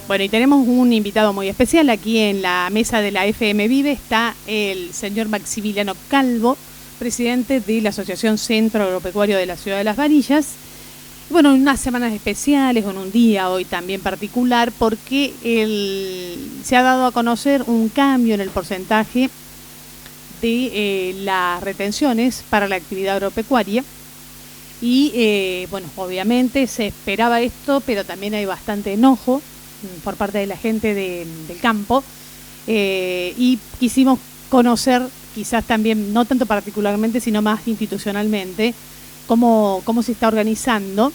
Bueno, y tenemos un invitado muy especial aquí en la mesa de la FM Vive. Está el señor Maximiliano Calvo, presidente de la Asociación Centro Agropecuario de la Ciudad de Las Varillas. Bueno, en unas semanas especiales, en un día hoy también particular, porque se ha dado a conocer un cambio en el porcentaje de las retenciones para la actividad agropecuaria. Y bueno, obviamente se esperaba esto, pero también hay bastante enojo por parte de la gente del campo, y quisimos conocer, quizás también, no tanto particularmente, sino más institucionalmente, cómo se está organizando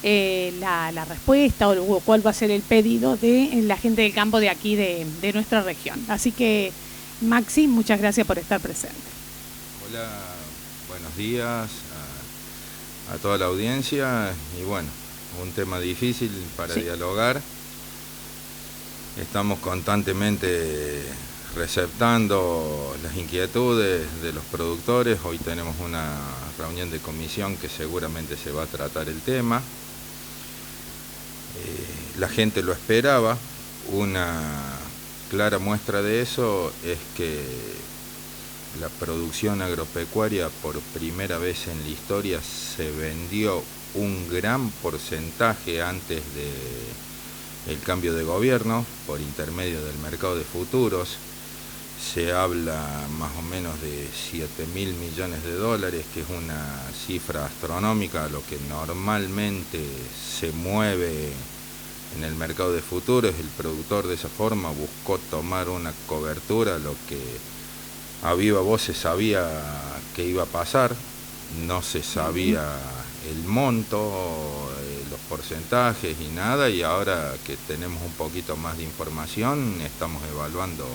la respuesta o cuál va a ser el pedido de la gente del campo de aquí, de nuestra región. Así que, Maxi, muchas gracias por estar presente. Hola, buenos días a toda la audiencia. Y bueno, un tema difícil para dialogar. Estamos constantemente receptando las inquietudes de los productores. Hoy tenemos una reunión de comisión que seguramente se va a tratar el tema. La gente lo esperaba. Una clara muestra de eso es que la producción agropecuaria por primera vez en la historia se vendió un gran porcentaje antes del cambio de gobierno por intermedio del mercado de futuros. Se habla más o menos de 7.000 millones de dólares, que es una cifra astronómica a lo que normalmente se mueve en el mercado de futuros. El productor de esa forma buscó tomar una cobertura, lo que a viva voz se sabía que iba a pasar, no se sabía el monto, los porcentajes y nada, y ahora que tenemos un poquito más de información, estamos evaluando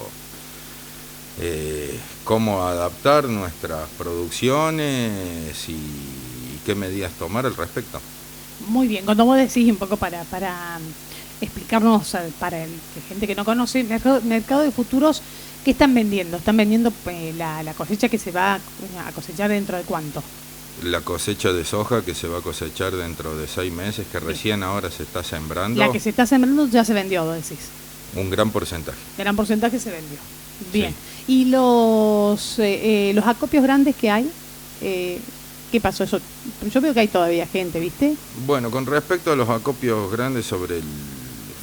cómo adaptar nuestras producciones y qué medidas tomar al respecto. Muy bien, cuando vos decís un poco para explicarnos, para la gente que no conoce, mercado de futuros, ¿qué están vendiendo? ¿Están vendiendo la cosecha que se va a cosechar dentro de cuánto? La cosecha de soja que se va a cosechar dentro de 6 meses, que recién ahora se está sembrando. La que se está sembrando ya se vendió, vos decís. Un gran porcentaje. Gran porcentaje se vendió. Bien. Sí. ¿Y los acopios grandes que hay? ¿Qué pasó eso? Yo veo que hay todavía gente, ¿viste? Bueno, con respecto a los acopios grandes, sobre el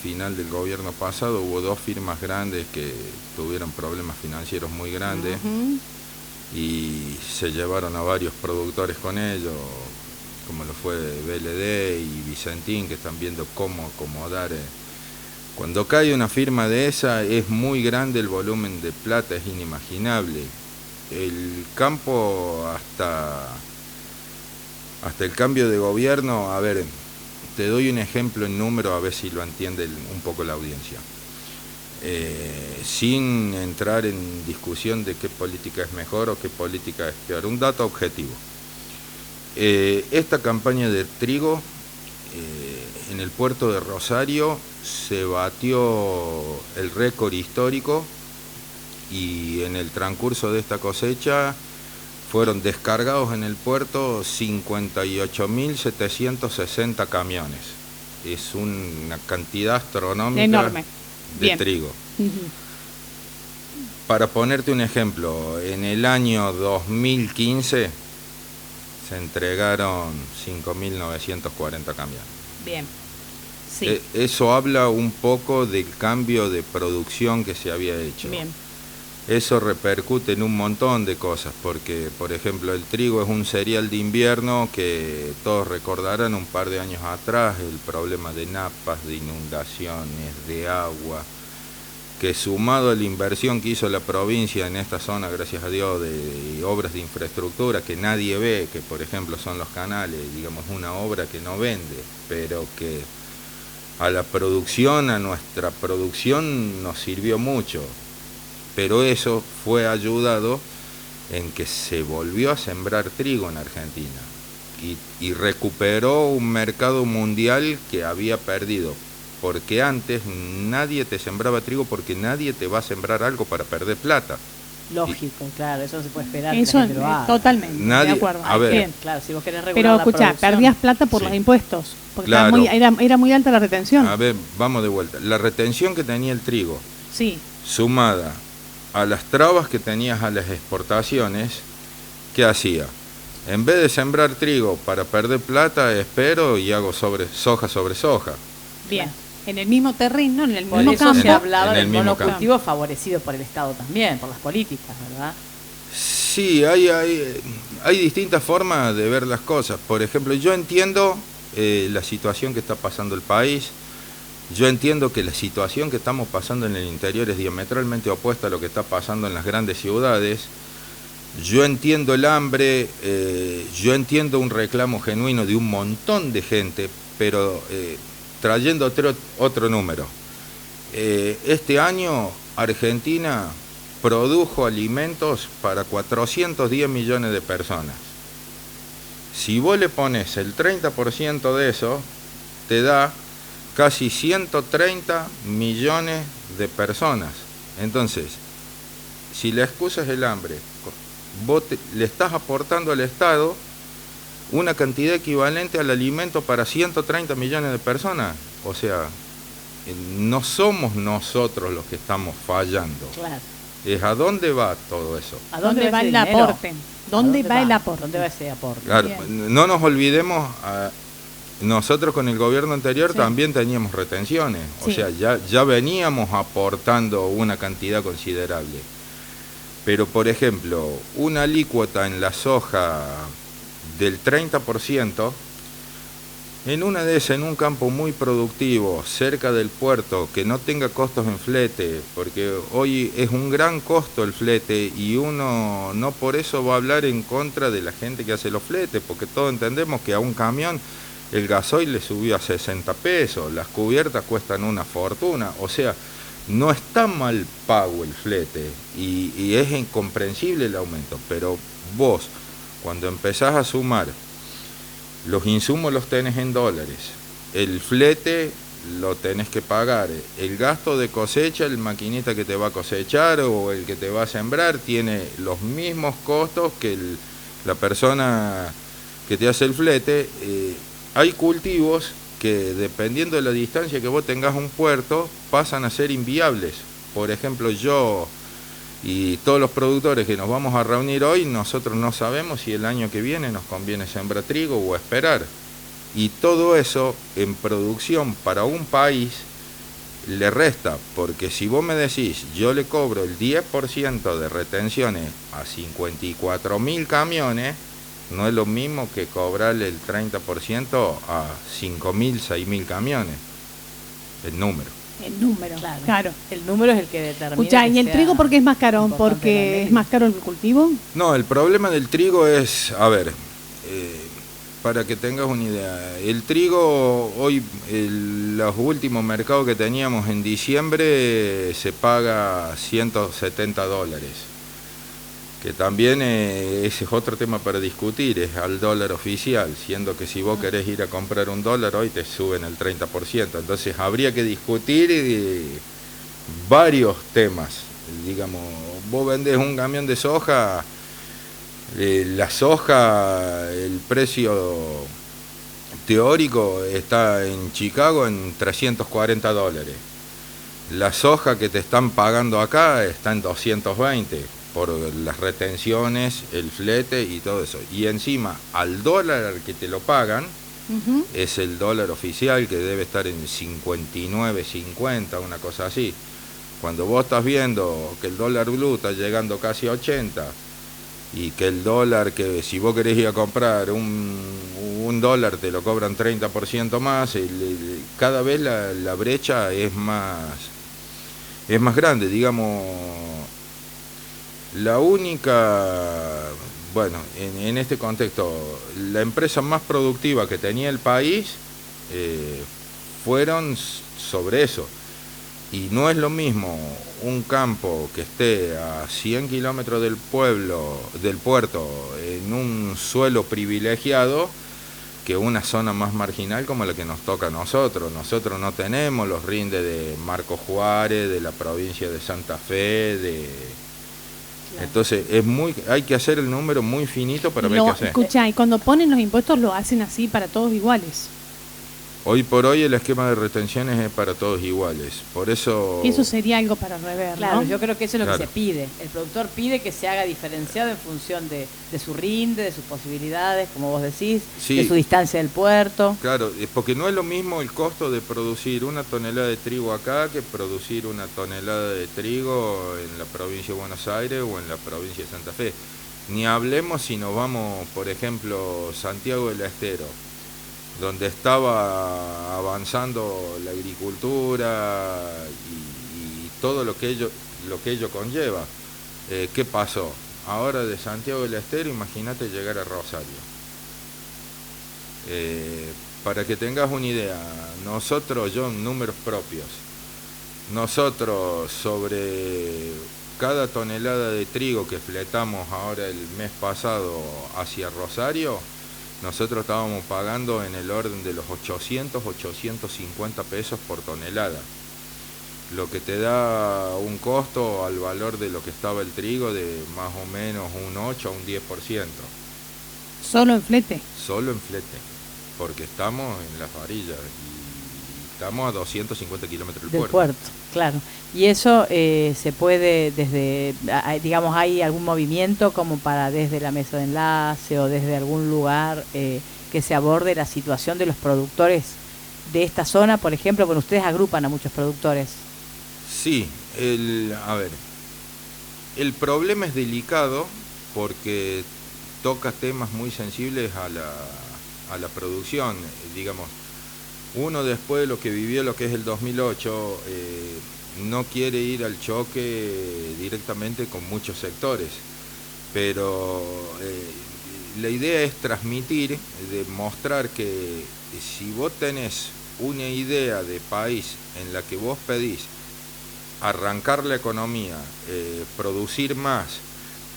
final del gobierno pasado hubo 2 firmas grandes que tuvieron problemas financieros muy grandes. Y se llevaron a varios productores con ellos, como lo fue BLD y Vicentín, que están viendo cómo acomodar. Cuando cae una firma de esa, es muy grande el volumen de plata, es inimaginable. El campo hasta el cambio de gobierno, a ver, te doy un ejemplo en número a ver si lo entiende un poco la audiencia. Sin entrar en discusión de qué política es mejor o qué política es peor. Un dato objetivo. Esta campaña de trigo en el puerto de Rosario se batió el récord histórico, y en el transcurso de esta cosecha fueron descargados en el puerto 58.760 camiones. Es una cantidad astronómica enorme de trigo. Para ponerte un ejemplo, en el año 2015 se entregaron 5.940 camiones. Bien. Sí. Eso habla un poco del cambio de producción que se había hecho. Bien. Eso repercute en un montón de cosas, porque, por ejemplo, el trigo es un cereal de invierno que todos recordarán un par de años atrás, el problema de napas, de inundaciones, de agua, que sumado a la inversión que hizo la provincia en esta zona, gracias a Dios, de obras de infraestructura que nadie ve, que por ejemplo son los canales, digamos una obra que no vende, pero que a la producción, a nuestra producción nos sirvió mucho. Pero eso fue ayudado en que se volvió a sembrar trigo en Argentina y recuperó un mercado mundial que había perdido, porque antes nadie te sembraba trigo, porque nadie te va a sembrar algo para perder plata. Lógico, claro, eso no se puede esperar que Eso la gente lo haga. totalmente, Nadie, de acuerdo. a ver, Bien. Claro, si vos querés regular Pero la escuchá, producción. perdías plata por Sí. los impuestos, porque Claro. era muy alta la retención. a ver, vamos de vuelta. La retención que tenía el trigo, Sí, sumada a las trabas que tenías a las exportaciones, ¿qué hacía? En vez de sembrar trigo para perder plata, espero y hago soja sobre soja. bien. En el mismo terreno, en el Por mismo eso campo. se hablaba en el del mismo monocultivo favorecido por el Estado también, por las políticas, ¿verdad? Sí, hay distintas formas de ver las cosas. Por ejemplo, yo entiendo la situación que está pasando el país. Yo entiendo que la situación que estamos pasando en el interior es diametralmente opuesta a lo que está pasando en las grandes ciudades. Yo entiendo el hambre, yo entiendo un reclamo genuino de un montón de gente, pero trayendo otro número. Este año Argentina produjo alimentos para 410 millones de personas. Si vos le pones el 30% de eso, te da casi 130 millones de personas. Entonces, si la excusa es el hambre, vos le estás aportando al Estado una cantidad equivalente al alimento para 130 millones de personas. O sea, no somos nosotros los que estamos fallando. Claro. Es a dónde va todo eso. ¿A ¿Dónde va ese el dinero? aporte? ¿Dónde va el aporte? ¿Dónde va ese aporte? Claro, Bien. no nos olvidemos, nosotros con el gobierno anterior Sí. también teníamos retenciones, o Sí. sea, ya veníamos aportando una cantidad considerable. Pero, por ejemplo, una alícuota en la soja del 30%, en una de esas, en un campo muy productivo, cerca del puerto, que no tenga costos en flete, porque hoy es un gran costo el flete y uno no por eso va a hablar en contra de la gente que hace los fletes, porque todos entendemos que a un camión el gasoil le subió a 60 pesos, las cubiertas cuestan una fortuna, o sea, no está mal pago el flete y es incomprensible el aumento, pero vos, cuando empezás a sumar, los insumos los tenés en dólares, el flete lo tenés que pagar, el gasto de cosecha, el maquinista que te va a cosechar o el que te va a sembrar tiene los mismos costos que la persona que te hace el flete. Hay cultivos que dependiendo de la distancia que vos tengas a un puerto pasan a ser inviables. Por ejemplo, yo y todos los productores que nos vamos a reunir hoy, nosotros no sabemos si el año que viene nos conviene sembrar trigo o esperar. Y todo eso en producción para un país le resta, porque si vos me decís, yo le cobro el 10% de retenciones a 54.000 camiones, no es lo mismo que cobrarle el 30% a 5.000, 6.000 camiones, el número. El número, Claro. claro. El número es el que determina. Escuchá, que ¿y el sea trigo por qué es más caro? importante la ¿Porque ley. es más caro el cultivo? No, el problema del trigo es, a ver, para que tengas una idea, el trigo hoy, los últimos mercados que teníamos en diciembre se paga $170, que también ese es otro tema para discutir, es al dólar oficial, siendo que si vos querés ir a comprar un dólar hoy te suben el 30%, entonces habría que discutir varios temas, digamos, vos vendés un camión de soja, la soja, el precio teórico está en Chicago en $340. La soja que te están pagando acá está en 220 por las retenciones, el flete y todo eso. Y encima, al dólar al que te lo pagan, Ujú. es el dólar oficial que debe estar en 59.50, una cosa así. Cuando vos estás viendo que el dólar blue está llegando casi a 80 y que el dólar, que si vos querés ir a comprar un dólar te lo cobran 30% más, cada vez la brecha es más grande, digamos. La única, bueno, en este contexto, la empresa más productiva que tenía el país fueron sobre eso. Y no es lo mismo un campo que esté a 100 kilómetros del puerto, en un suelo privilegiado, que una zona más marginal como la que nos toca a nosotros. Nosotros no tenemos los rindes de Marco Juárez, de la provincia de Santa Fe, Entonces hay que hacer el número muy finito para ver qué hacer. Escuchá, y cuando ponen los impuestos lo hacen así para todos iguales. Hoy por hoy el esquema de retenciones es para todos iguales, por eso... Y eso sería algo para rever, Claro, ¿no? yo creo que eso es lo Claro. que se pide. El productor pide que se haga diferenciado en función de su rinde, de sus posibilidades, como vos decís, Sí. de su distancia del puerto. Claro, porque no es lo mismo el costo de producir una tonelada de trigo acá que producir una tonelada de trigo en la provincia de Buenos Aires o en la provincia de Santa Fe. Ni hablemos si nos vamos, por ejemplo, Santiago del Estero, donde estaba avanzando la agricultura y todo lo que ello conlleva. ¿Qué pasó? Ahora de Santiago del Estero, imagínate llegar a Rosario. Para que tengas una idea, yo en números propios, nosotros sobre cada tonelada de trigo que fletamos ahora el mes pasado hacia Rosario, nosotros estábamos pagando en el orden de los 850 pesos por tonelada, lo que te da un costo al valor de lo que estaba el trigo de más o menos un 8 a un 10%. Solo en flete. Solo en flete, porque estamos en las varillas y estamos a 250 kilómetros del puerto. Claro. Y eso se puede digamos, ¿hay algún movimiento como para desde la mesa de enlace o desde algún lugar que se aborde la situación de los productores de esta zona? Por ejemplo, bueno, ustedes agrupan a muchos productores. Sí, el problema es delicado porque toca temas muy sensibles a la producción, digamos. Uno después de lo que vivió lo que es el 2008, no quiere ir al choque directamente con muchos sectores, pero la idea es transmitir, demostrar que si vos tenés una idea de país en la que vos pedís arrancar la economía, producir más,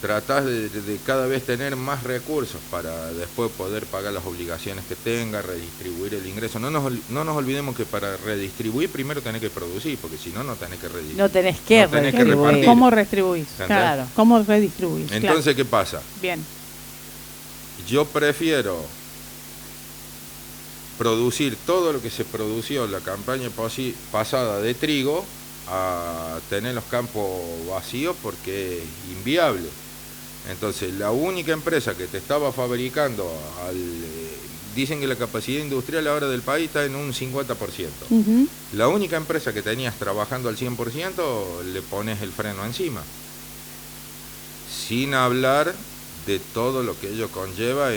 tratás de cada vez tener más recursos para después poder pagar las obligaciones que tenga, redistribuir el ingreso. No nos olvidemos que para redistribuir primero tenés que producir, porque si no, no tenés que redistribuir. No tenés que redistribuir. repartir. ¿Cómo redistribuís? Claro. ¿Cómo redistribuís? Entonces, ¿qué pasa? Bien. Yo prefiero producir todo lo que se produció en la campaña pasada de trigo a tener los campos vacíos porque es inviable. Entonces, la única empresa que te estaba fabricando, dicen que la capacidad industrial ahora del país está en un 50%. Uh-huh. La única empresa que tenías trabajando al 100%, le pones el freno encima. Sin hablar de todo lo que ello conlleva.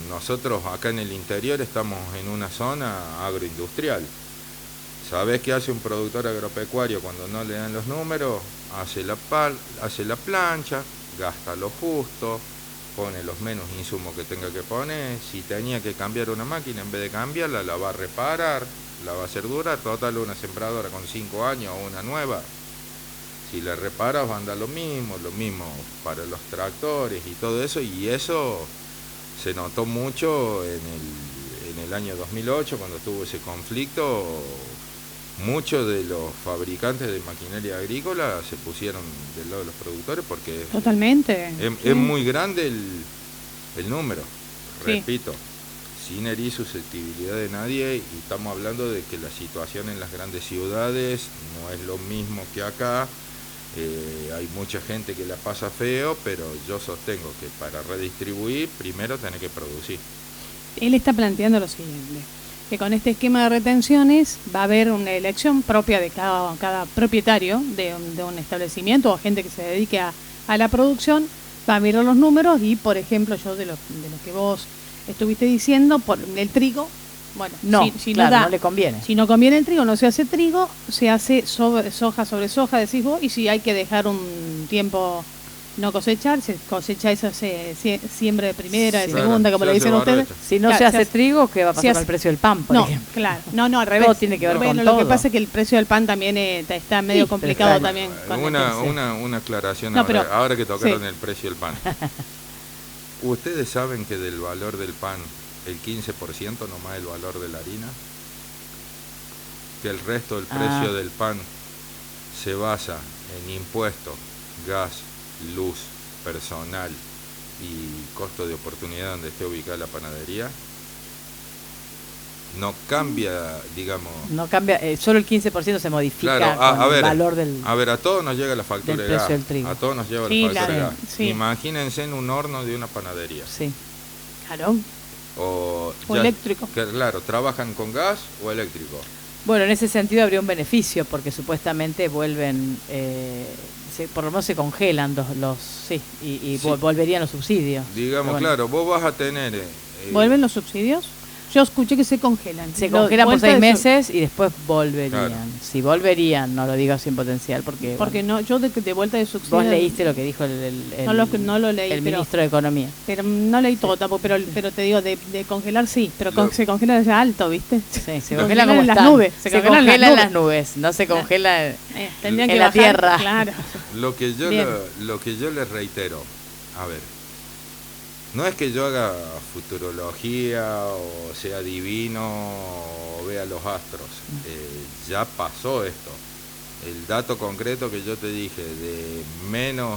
Nosotros acá en el interior estamos en una zona agroindustrial. ¿Sabés qué hace un productor agropecuario cuando no le dan los números? Hace la plancha, gasta lo justo, pone los menos insumos que tenga que poner. Si tenía que cambiar una máquina, en vez de cambiarla, la va a reparar, la va a hacer durar. Total, una sembradora con 5 años o una nueva, si la reparas va a andar lo mismo para los tractores y todo eso. Y eso se notó mucho en el año 2008, cuando tuvo ese conflicto. Muchos de los fabricantes de maquinaria agrícola se pusieron del lado de los productores porque Totalmente. es muy grande el número, repito, sin herir susceptibilidad de nadie, y estamos hablando de que la situación en las grandes ciudades no es lo mismo que acá. Hay mucha gente que la pasa feo, pero yo sostengo que para redistribuir primero tenés que producir. Él está planteando lo siguiente, que con este esquema de retenciones va a haber una elección propia de cada propietario de un establecimiento o gente que se dedique a la producción, va a mirar los números y, por ejemplo, yo de lo que vos estuviste diciendo, por el trigo, bueno, no le conviene. Si no conviene el trigo, no se hace trigo, se hace soja sobre soja, decís vos, y si hay que dejar un tiempo no cosechar, se cosecha esa siembra de primera, de segunda, como le dicen ustedes. Si no se hace trigo, ¿qué va a pasar con el precio del pan, por ejemplo? Claro, no, al revés. Todo tiene que ver con todo. Lo que pasa es que el precio del pan también está medio complicado también. Una aclaración ahora que tocaron el precio del pan. ¿Ustedes saben que del valor del pan, el 15% nomás el valor de la harina? Que el resto del precio del pan se basa en impuestos, gas, luz, personal y costo de oportunidad donde esté ubicada la panadería, no cambia, digamos... No cambia, solo el 15% se modifica Claro, con el valor del... A ver, a todos nos llega la factura del de gas. precio del trigo. A todos nos llega Sí, la factura de claro, gas. sí. Imagínense en un horno de una panadería. Sí. Claro. O eléctrico. Claro, ¿trabajan con gas o eléctrico? Bueno, en ese sentido habría un beneficio porque supuestamente vuelven, por lo menos se congelan y Sí. Volverían los subsidios. Digamos, Pero bueno, claro, vos vas a tener... ¿Vuelven los subsidios? Yo escuché que se congelan. se congelan por Vuelta 6 de meses y después volverían. Claro. Si volverían, no lo digo sin potencial porque... Porque bueno, no, yo de vuelta de subsidios... vos leíste lo que dijo No lo leí, el pero- ministro de Economía. Pero no leí todo tampoco, pero te digo, de congelar sí, pero Lo- se congela allá alto, ¿viste? Sí, se Se congela congelan como en las están. nubes, Se congelan en congela en las las nubes, no se congela Tendrían en que la bajar, tierra. Claro. Lo que yo Bien. lo que yo les reitero, a ver, no es que yo haga futurología o sea divino o vea los astros, ya pasó esto. El dato concreto que yo te dije de menos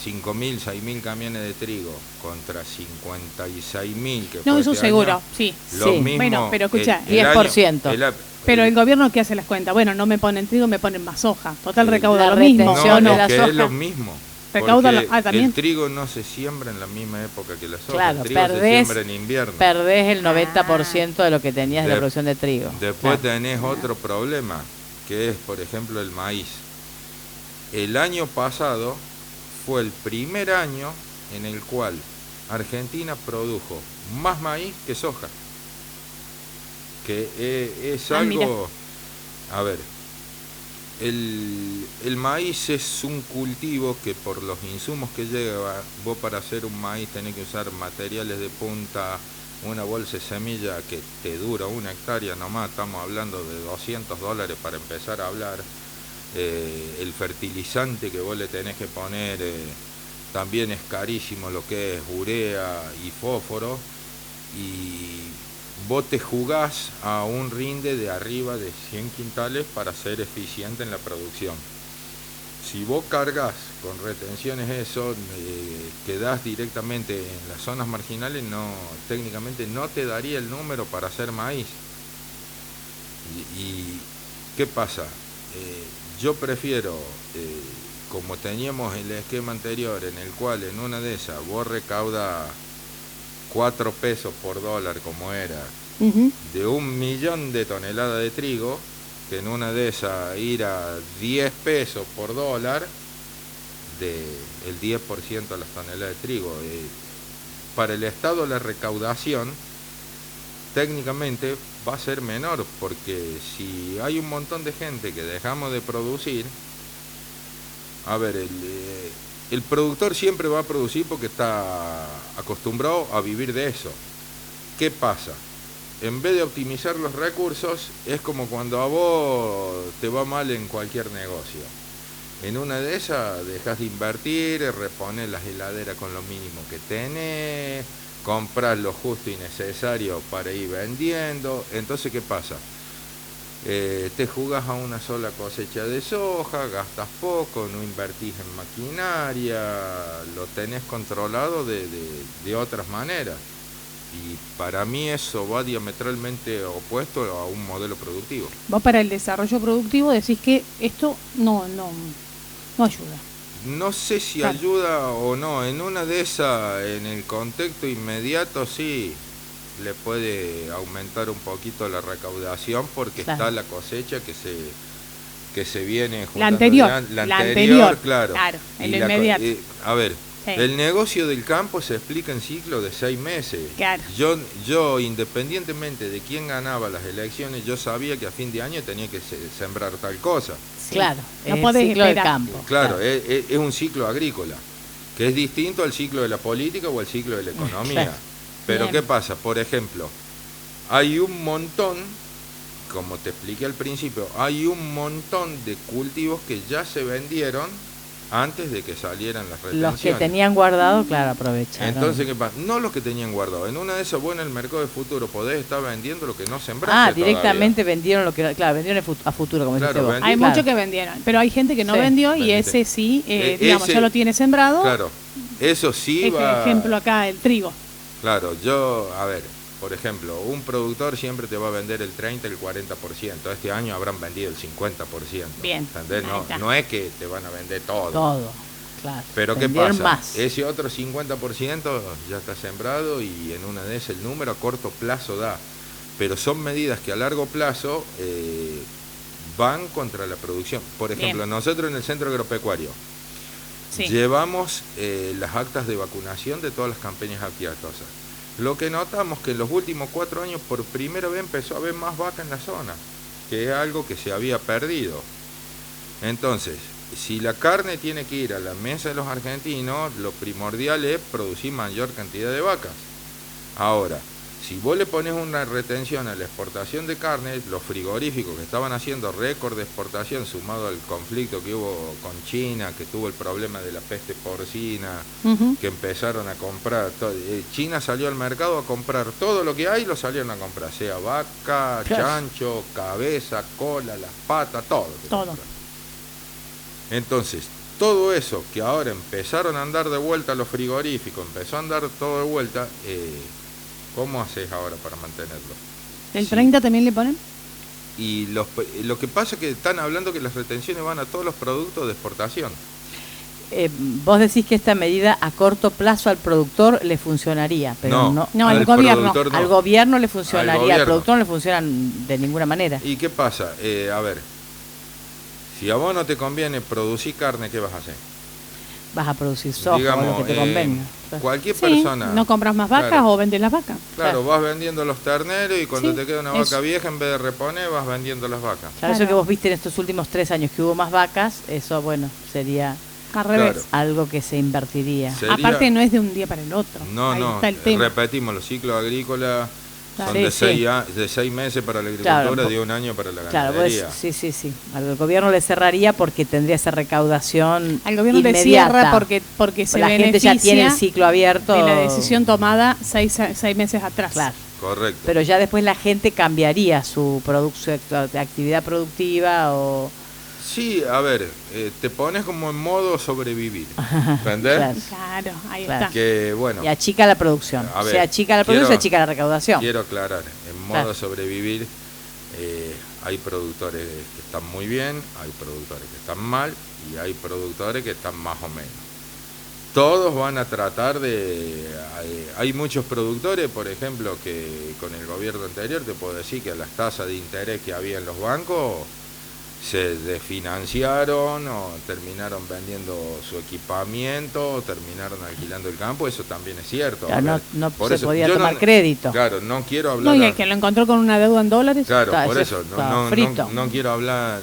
5.000, 6.000 camiones de trigo contra 56.000 que No, fue eso este seguro, año, sí. lo Sí. mismo, Bueno, pero escucha, 10%. Pero el gobierno, ¿qué hace las cuentas? Bueno, no me ponen trigo, me ponen más soja. Total, Sí. recauda La lo mismo. retención ¿o de no? la que soja. es lo mismo. Recauda Porque también. el trigo no se siembra en la misma época que la soja. Claro, el trigo se perdés- siembra en invierno. Perdés el 90% de lo que tenías de la De- producción de trigo. Después Claro. tenés otro problema, que es, por ejemplo, el maíz. El año pasado fue el primer año en el cual Argentina produjo más maíz que soja. Que es algo... A ver, el maíz es un cultivo que por los insumos que lleva, vos para hacer un maíz tenés que usar materiales de punta, una bolsa de semilla que te dura 1 hectárea nomás, estamos hablando de $200 para empezar a hablar. El fertilizante que vos le tenés que poner también es carísimo, lo que es urea y fósforo, y vos te jugás a un rinde de arriba de 100 quintales para ser eficiente en la producción. Si vos cargas con retenciones eso, quedás directamente en las zonas marginales, técnicamente no te daría el número para hacer maíz. ¿Y qué pasa? Yo prefiero, como teníamos el esquema anterior, en el cual en una de esas vos recaudas 4 pesos por dólar, como era, Ujú. de 1 millón de toneladas de trigo, que en una de esas ir a 10 pesos por dólar, el 10% de las toneladas de trigo. Para el Estado la recaudación técnicamente va a ser menor, porque si hay un montón de gente que dejamos de producir, a ver, el productor siempre va a producir porque está acostumbrado a vivir de eso. ¿Qué pasa? En vez de optimizar los recursos, es como cuando a vos te va mal en cualquier negocio. En una de esas dejas de invertir, repones las heladeras con lo mínimo que tenés, compras lo justo y necesario para ir vendiendo. Entonces, ¿qué pasa? Te jugás a una sola cosecha de soja, gastas poco, no invertís en maquinaria, lo tenés controlado de otras maneras. Y para mí eso va diametralmente opuesto a un modelo productivo. Vos para el desarrollo productivo decís que esto no ayuda. No sé si Claro. ayuda o no. En una de esas, en el contexto inmediato, sí le puede aumentar un poquito la recaudación porque Claro. está la cosecha que se viene La juntando anterior, la la anterior, anterior, claro. claro, en Y lo la co- inmediato. a ver, Sí. el negocio del campo se explica en ciclos de 6 meses. Claro. Yo independientemente de quién ganaba las elecciones, yo sabía que a fin de año tenía que sembrar tal cosa. Sí. Claro, No es el podés ciclo del esperar. campo. Claro, es un ciclo agrícola, que es distinto al ciclo de la política o al ciclo de la economía. Claro. Pero Bien. ¿qué pasa? Por ejemplo, hay un montón, como te expliqué al principio, hay un montón de cultivos que ya se vendieron antes de que salieran las retenciones. Los que tenían guardado, claro, aprovecharon. Entonces, ¿qué pasa? No los que tenían guardado. En una de esas, bueno, en el mercado de futuro podés estar vendiendo lo que no sembraste directamente vendieron lo que, claro, vendieron a futuro, como Claro, dijiste vos. vendieron. Hay Claro. muchos que vendieron, pero hay gente que no Sí. vendió y Vendiste. ese sí, digamos, Ese- ya lo tiene sembrado. Claro. Eso sí va... Ejemplo acá, el trigo. Claro, a ver, por ejemplo, un productor siempre te va a vender el 30, el 40%. Este año habrán vendido el 50%. Bien. ¿Entendés? No es que te van a vender todo. Todo, claro. Pero ¿qué Vender pasa? más. Ese otro 50% ya está sembrado y en una de esas el número a corto plazo da. Pero son medidas que a largo plazo van contra la producción. Por ejemplo, Bien. nosotros en el Centro Agropecuario Sí. llevamos las actas de vacunación de todas las campañas apiatosas. Lo que notamos que en los últimos 4 años por primera vez empezó a haber más vaca en la zona, que es algo que se había perdido. Entonces, si la carne tiene que ir a la mesa de los argentinos, lo primordial es producir mayor cantidad de vacas. Ahora, si vos le pones una retención a la exportación de carne, los frigoríficos que estaban haciendo récord de exportación, sumado al conflicto que hubo con China, que tuvo el problema de la peste porcina, que empezaron a comprar, China salió al mercado a comprar todo lo que hay, lo salieron a comprar, sea vaca, chancho, cabeza, cola, las patas, todo. Todo. Entonces, todo eso que ahora empezaron a andar de vuelta los frigoríficos, empezó a andar todo de vuelta, ¿cómo haces ahora para mantenerlo? ¿El 30 también le ponen? Y lo que pasa es que están hablando que las retenciones van a todos los productos de exportación. Vos decís que esta medida a corto plazo al productor le funcionaría, pero no al gobierno. No. Al gobierno le funcionaría, al productor no le funciona de ninguna manera. ¿Y qué pasa? A ver, si a vos no te conviene producir carne, ¿qué vas a hacer? Vas a producir soja, digamos, lo que te convenga. Cualquier persona... ¿No compras más vacas o vendes las vacas? Claro, vas vendiendo los terneros y cuando te queda una vaca vieja, en vez de reponer, vas vendiendo las vacas. Claro, eso que vos viste en estos últimos 3 años que hubo más vacas, eso, bueno, sería al revés. Algo que se invertiría. Aparte no es de un día para el otro. No, está el tema. Repetimos, los ciclos agrícolas son de 6 meses para la agricultura, de 1 año para la ganadería. Pues, sí. Al gobierno le cerraría porque tendría esa recaudación al gobierno inmediata. le cierra porque se la gente ya tiene el ciclo abierto. De la decisión tomada 6 meses atrás. Claro. Correcto. Pero ya después la gente cambiaría su actividad productiva o... Sí, a ver, te pones como en modo sobrevivir, ¿entendés? Claro, ahí está. Que, bueno, y achica la producción. Se achica la producción, se achica la recaudación. Quiero aclarar, en modo sobrevivir hay productores que están muy bien, hay productores que están mal y hay productores que están más o menos. Todos van a tratar hay muchos productores, por ejemplo, que con el gobierno anterior te puedo decir que a las tasas de interés que había en los bancos se desfinanciaron o terminaron vendiendo su equipamiento o terminaron alquilando el campo, eso también es cierto. Claro, no se podía tomar crédito. Claro, no quiero hablar... No, y el que lo encontró con una deuda en dólares. Claro, por eso, no quiero hablar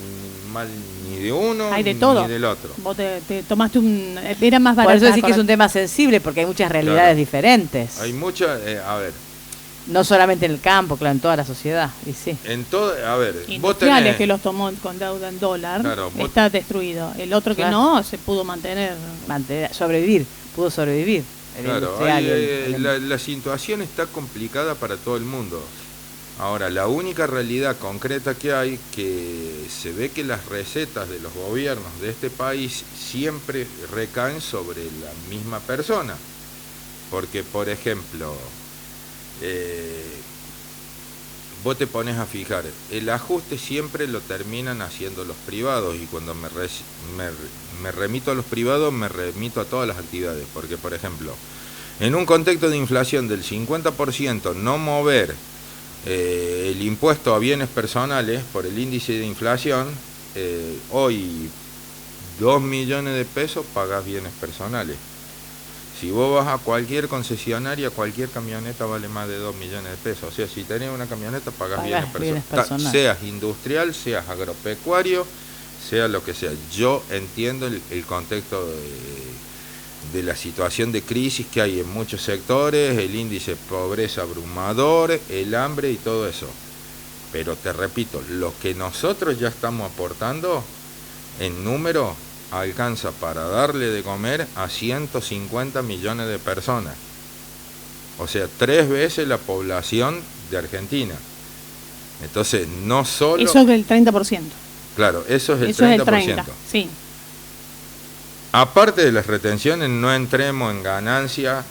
mal ni de uno hay de todo. Ni del otro. Vos te tomaste era más barato. Por eso decís que es un tema sensible, porque hay muchas realidades diferentes. Hay muchas, a ver... No solamente en el campo, claro, en toda la sociedad, y sí. En todo, a ver, vos tenés que los tomó con deuda en dólar, está destruido. El otro que no, se pudo pudo sobrevivir. Claro, la situación está complicada para todo el mundo. Ahora, la única realidad concreta que hay, que se ve que las recetas de los gobiernos de este país siempre recaen sobre la misma persona. Porque, por ejemplo... vos te pones a fijar, el ajuste siempre lo terminan haciendo los privados y cuando me remito a los privados me remito a todas las actividades, porque por ejemplo, en un contexto de inflación del 50% no mover el impuesto a bienes personales por el índice de inflación, hoy 2 millones de pesos pagás bienes personales. Si vos vas a cualquier concesionaria, cualquier camioneta vale más de 2 millones de pesos. O sea, si tenés una camioneta, pagás bienes personales. Seas industrial, seas agropecuario, sea lo que sea. Yo entiendo el contexto de la situación de crisis que hay en muchos sectores, el índice de pobreza abrumador, el hambre y todo eso. Pero te repito, lo que nosotros ya estamos aportando en número... alcanza para darle de comer a 150 millones de personas. O sea, 3 veces la población de Argentina. Entonces, no solo... Eso es del 30%. Claro, eso es el 30%. Es el 30%, sí. Aparte de las retenciones, no entremos en ganancia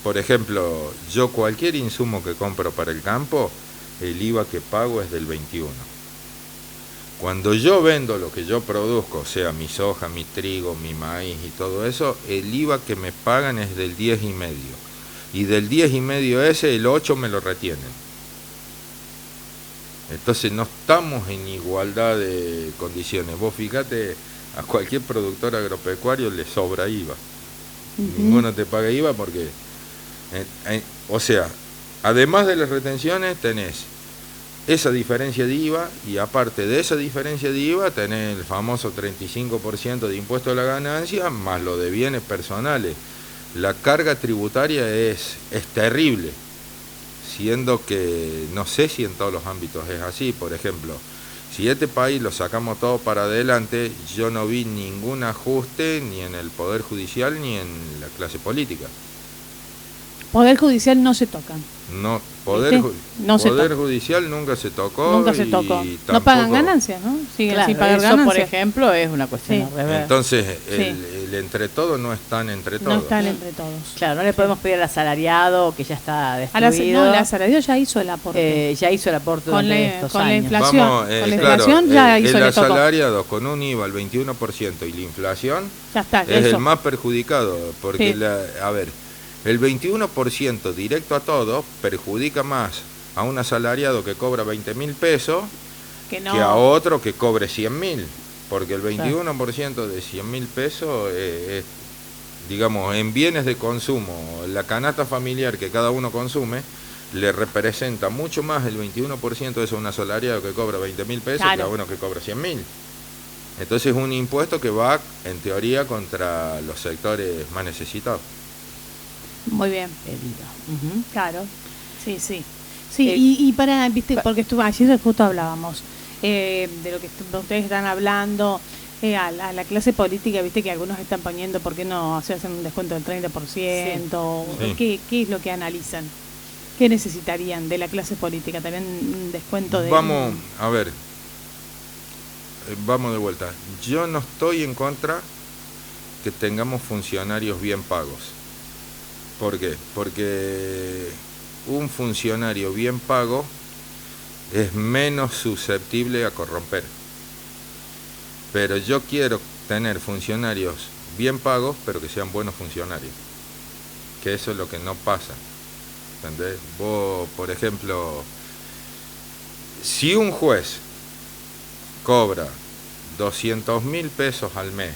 por ejemplo, yo cualquier insumo que compro para el campo, el IVA que pago es del 21. Cuando yo vendo lo que yo produzco, o sea, mi soja, mi trigo, mi maíz y todo eso, el IVA que me pagan es del 10,5. Y del 10,5 ese, el 8 me lo retienen. Entonces no estamos en igualdad de condiciones. Vos fíjate, a cualquier productor agropecuario le sobra IVA. Ninguno te paga IVA porque, o sea, además de las retenciones tenés esa diferencia de IVA y aparte de esa diferencia de IVA tenés el famoso 35% de impuesto a la ganancia más lo de bienes personales. La carga tributaria es terrible, siendo que no sé si en todos los ámbitos es así. Por ejemplo, si este país lo sacamos todo para adelante, yo no vi ningún ajuste ni en el Poder Judicial ni en la clase política. Poder Judicial no se toca. No, Poder Judicial nunca se tocó. Nunca se tocó. No pagan ganancias, ¿no? Siguen claro, sin pagar ganancias. Por ejemplo, es una cuestión al revés. Entonces, el entre todos no están entre todos. No están entre todos. Claro, no le podemos pedir al asalariado que ya está destruido. El asalariado ya hizo el aporte. Ya hizo el aporte durante estos con años. La inflación. Con la inflación ya hizo el aporte. El asalariado con un IVA al 21% y la inflación ya está, es el más perjudicado. Porque, el 21% directo a todo perjudica más a un asalariado que cobra 20.000 pesos que a otro que cobre 100.000. Porque el 21% de 100.000 pesos digamos, en bienes de consumo, la canasta familiar que cada uno consume, le representa mucho más el 21% de eso a un asalariado que cobra 20.000 pesos que a uno que cobra 100.000. Entonces es un impuesto que va, en teoría, contra los sectores más necesitados. Muy bien. Claro. Sí. Y para, viste, porque ayer justo hablábamos de lo que ustedes están hablando, a la clase política, viste que algunos están poniendo, ¿por qué no hacen un descuento del 30%? Sí. ¿Qué es lo que analizan? ¿Qué necesitarían de la clase política? ¿También un descuento de...? Vamos de vuelta. Yo no estoy en contra que tengamos funcionarios bien pagos. ¿Por qué? Porque un funcionario bien pago es menos susceptible a corromper. Pero yo quiero tener funcionarios bien pagos, pero que sean buenos funcionarios. Que eso es lo que no pasa. ¿Entendés? Vos, por ejemplo, si un juez cobra 200.000 pesos al mes,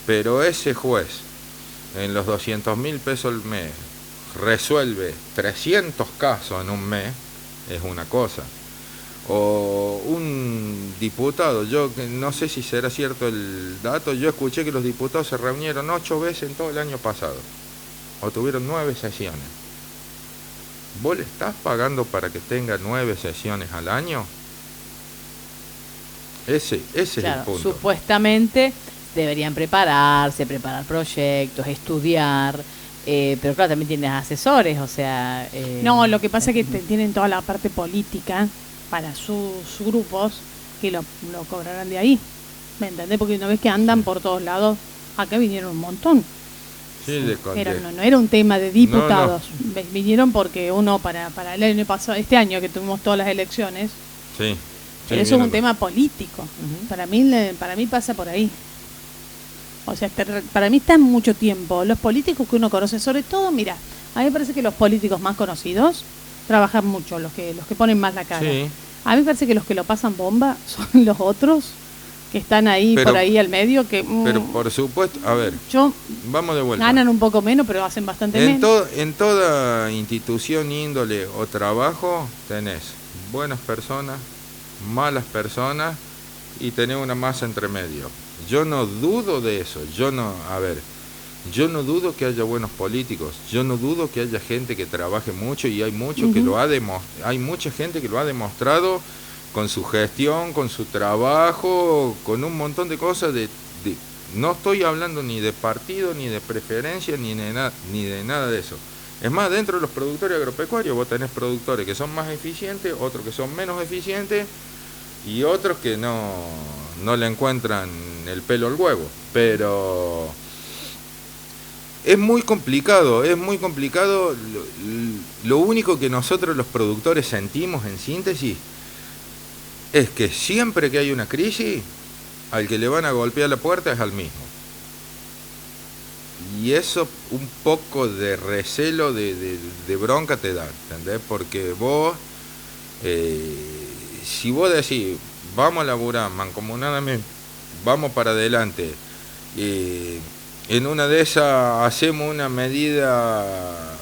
pero ese juez en los 200.000 pesos al mes resuelve 300 casos en un mes, es una cosa. O un diputado, yo no sé si será cierto el dato, yo escuché que los diputados se reunieron 8 veces en todo el año pasado, o tuvieron 9 sesiones. ¿Vos le estás pagando para que tenga 9 sesiones al año? Ese es el punto. Supuestamente deberían preparar proyectos, estudiar, pero claro, también tienen asesores, o sea... No, lo que pasa es que tienen toda la parte política para sus grupos que lo cobrarán de ahí, ¿me entendés? Porque una vez que andan por todos lados, acá vinieron un montón. No era un tema de diputados, vinieron porque uno para el año pasado, este año que tuvimos todas las elecciones, pero eso es un tema político. Para mí pasa por ahí. O sea, para mí está mucho tiempo. Los políticos que uno conoce, sobre todo, mira, a mí me parece que los políticos más conocidos trabajan mucho, los que ponen más la cara. Sí. A mí me parece que los que lo pasan bomba son los otros que están ahí, por ahí al medio. Pero por supuesto, a ver, vamos de vuelta. Ganan un poco menos, pero hacen bastante menos. En toda institución, índole o trabajo, tenés buenas personas, malas personas y tenés una masa entre medio. Yo no dudo de eso, yo no dudo que haya buenos políticos, yo no dudo que haya gente que trabaje mucho y hay mucho que hay mucha gente que lo ha demostrado con su gestión, con su trabajo, con un montón de cosas no estoy hablando ni de partido, ni de preferencia, ni de nada de eso. Es más, dentro de los productores agropecuarios vos tenés productores que son más eficientes, otros que son menos eficientes y otros que no no le encuentran el pelo al huevo, pero es muy complicado, es muy complicado. Lo único que nosotros los productores sentimos en síntesis es que siempre que hay una crisis, al que le van a golpear la puerta es al mismo. Y eso un poco de recelo, de bronca te da, ¿entendés? Porque vos, si vos decís, vamos a laburar mancomunadamente, vamos para adelante, en una de esas hacemos una medida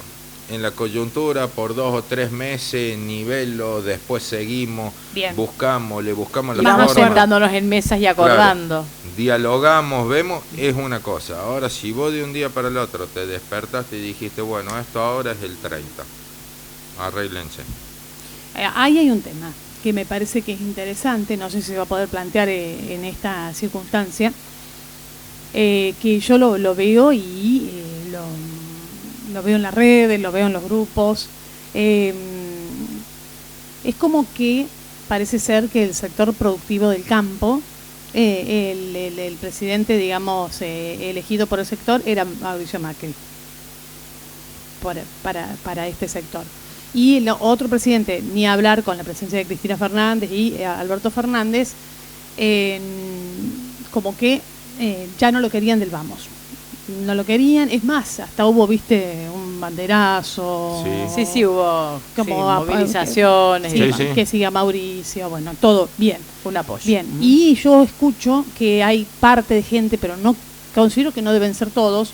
en la coyuntura por 2 o 3 meses, nivelo, después seguimos, Bien. le buscamos la Vamos forma. sentándonos en mesas y acordando. Claro, dialogamos, vemos, es una cosa. Ahora, si vos de un día para el otro te despertaste y dijiste, bueno, esto ahora es el 30, arréglense. Ahí hay un tema que me parece que es interesante, no sé si se va a poder plantear en esta circunstancia, que yo lo veo y lo veo en las redes, lo veo en los grupos. Es como que parece ser que el sector productivo del campo, el presidente, digamos, elegido por el sector era Mauricio Macri para este sector. Y el otro presidente, ni hablar, con la presencia de Cristina Fernández y Alberto Fernández, como que ya no lo querían del Vamos. No lo querían, es más, hasta hubo, viste, un banderazo. Sí, hubo como movilizaciones. Que siga Mauricio, bueno, todo bien. Un apoyo. Bien, y yo escucho que hay parte de gente, pero no considero que no deben ser todos,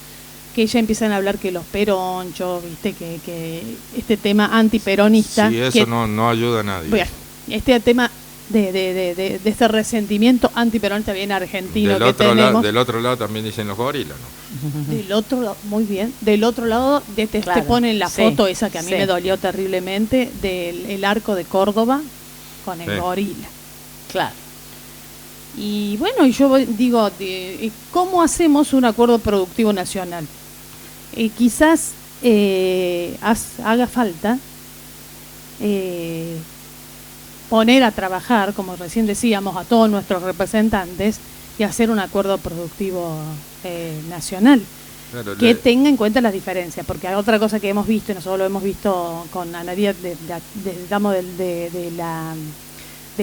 que ya empiezan a hablar que los peronchos, viste, que este tema antiperonista. Sí, eso que, no ayuda a nadie. Bueno, este tema de este resentimiento antiperonista bien argentino que tenemos. Del otro lado también dicen los gorilas, ¿no? Del otro lado, muy bien. Del otro lado, te ponen la foto esa que a mí me dolió terriblemente, del arco de Córdoba con el gorila. Claro. Y bueno, yo digo, ¿cómo hacemos un acuerdo productivo nacional? Quizás haga falta poner a trabajar, como recién decíamos, a todos nuestros representantes y hacer un acuerdo productivo nacional, claro, que tenga en cuenta las diferencias, porque hay otra cosa que hemos visto, y nosotros lo hemos visto con Ana Díaz de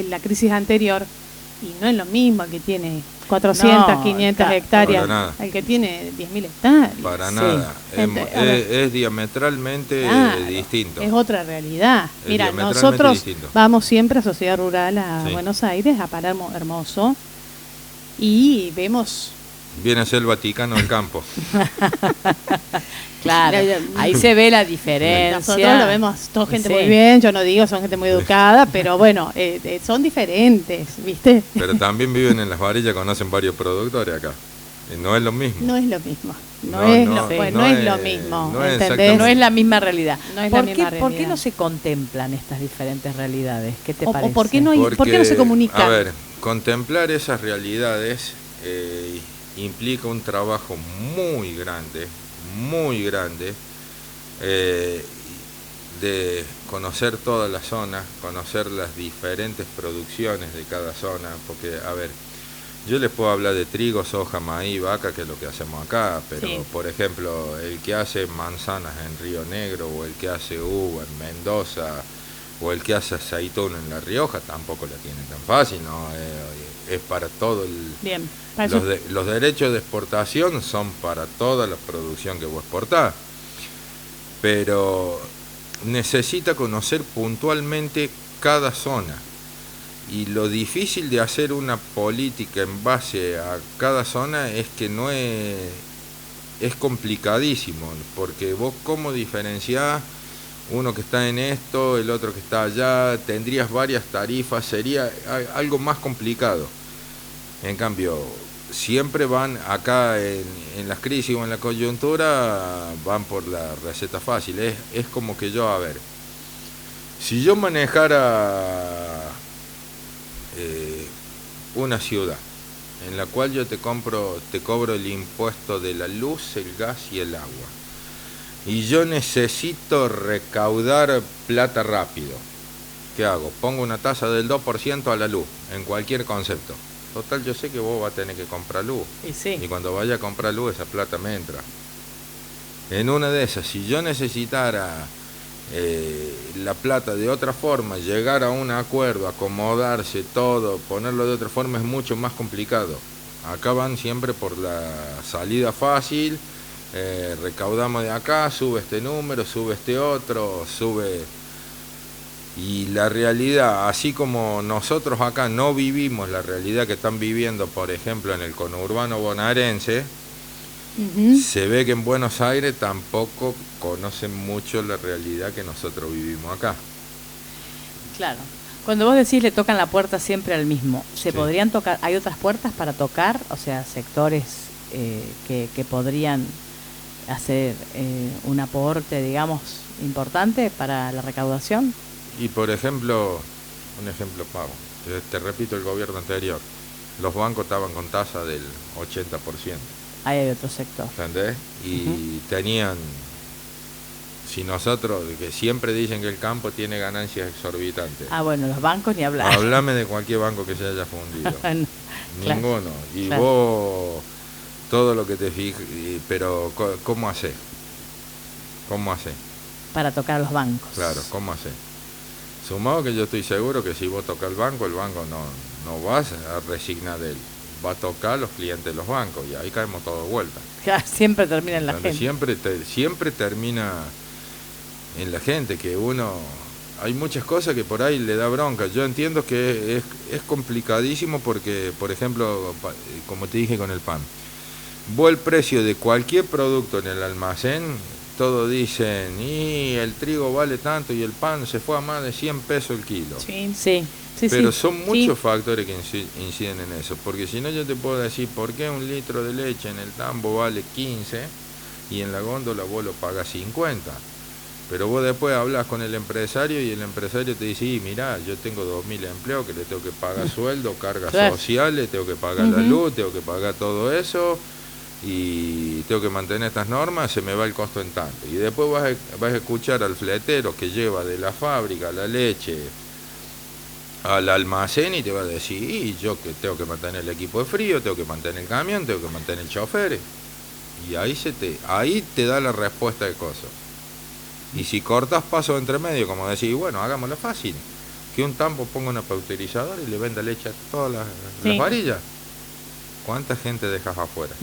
la crisis anterior, y no es lo mismo el que tiene 400, 500 hectáreas, el que tiene 10.000 hectáreas. Para nada, es diametralmente distinto. Es otra realidad. Mira, nosotros vamos siempre a Sociedad Rural a Buenos Aires, a Palermo Hermoso, y vemos... Viene a ser el Vaticano del campo. Claro, ahí se ve la diferencia. Nosotros lo vemos, toda gente muy bien, yo no digo, son gente muy educada, pero bueno, son diferentes, ¿viste? Pero también viven en las varillas, conocen varios productores acá. No es lo mismo. No es lo mismo. No es lo mismo. No es la misma realidad. No es la misma realidad. ¿Por qué no se contemplan estas diferentes realidades? ¿Qué te parece? ¿Por qué no se comunican? A ver, contemplar esas realidades implica un trabajo muy grande, de conocer toda la zona, conocer las diferentes producciones de cada zona, porque, a ver, yo les puedo hablar de trigo, soja, maíz, vaca, que es lo que hacemos acá, pero, por ejemplo, el que hace manzanas en Río Negro, o el que hace uva en Mendoza, o el que hace aceituna en La Rioja, tampoco la tienen tan fácil, ¿no? Es para todo el... Bien. Los derechos de exportación son para toda la producción que vos exportás, pero necesita conocer puntualmente cada zona, y lo difícil de hacer una política en base a cada zona es que no es complicadísimo, porque vos cómo diferenciás uno que está en esto, el otro que está allá, tendrías varias tarifas, sería algo más complicado. En cambio, siempre van acá en las crisis o en la coyuntura, van por la receta fácil. Es como que yo, a ver, si yo manejara una ciudad en la cual yo te cobro el impuesto de la luz, el gas y el agua, y yo necesito recaudar plata rápido, ¿qué hago? Pongo una tasa del 2% a la luz, en cualquier concepto. Total, yo sé que vos vas a tener que comprar luz. Y sí. Y cuando vaya a comprar luz, esa plata me entra. En una de esas, si yo necesitara la plata de otra forma, llegar a un acuerdo, acomodarse todo, ponerlo de otra forma es mucho más complicado. Acá van siempre por la salida fácil, recaudamos de acá, sube este número, sube este otro, sube... Y la realidad, así como nosotros acá no vivimos la realidad que están viviendo, por ejemplo, en el conurbano bonaerense, se ve que en Buenos Aires tampoco conocen mucho la realidad que nosotros vivimos acá. Claro. Cuando vos decís le tocan la puerta siempre al mismo, ¿se Sí. podrían tocar? ¿Hay otras puertas para tocar? O sea, sectores que podrían hacer un aporte, digamos, importante para la recaudación. Y por ejemplo, un ejemplo pago, te repito, el gobierno anterior, los bancos estaban con tasa del 80%. Ahí hay otro sector. ¿Entendés? Y tenían, si nosotros, que siempre dicen que el campo tiene ganancias exorbitantes. Ah, bueno, los bancos ni hablar. Hablame de cualquier banco que se haya fundido. No, Ninguno. Y claro. vos, todo lo que te fijas, pero ¿cómo hacés? ¿Cómo hacés? Para tocar los bancos. Claro, ¿cómo hacés? Sumado que yo estoy seguro que si vos tocas el banco no vas a resignar de él. Va a tocar a los clientes de los bancos y ahí caemos todos de vuelta. Siempre termina en la Donde gente. siempre termina en la gente, que uno... Hay muchas cosas que por ahí le da bronca. Yo entiendo que es complicadísimo porque, por ejemplo, como te dije con el pan, vos el precio de cualquier producto en el almacén, todos dicen, y el trigo vale tanto y el pan se fue a más de 100 pesos el kilo. Sí. Sí, sí, Pero sí. son muchos factores que inciden en eso, porque si no yo te puedo decir por qué un litro de leche en el tambo vale 15 y en la góndola vos lo pagas 50. Pero vos después hablas con el empresario y el empresario te dice, mirá, yo tengo 2.000 empleados que le tengo que pagar sueldo, cargas Claro. sociales, tengo que pagar la luz, tengo que pagar todo eso y tengo que mantener estas normas, se me va el costo en tanto. Y después vas a escuchar al fletero que lleva de la fábrica la leche al almacén y te va a decir, y yo que tengo que mantener el equipo de frío, tengo que mantener el camión, tengo que mantener el chofer. Y ahí te da la respuesta de cosas. Y si cortas pasos entre medio, como decís, bueno, hagámoslo fácil, que un tambo ponga una pauterizadora y le venda leche a todas las varillas. ¿Cuánta gente dejas afuera?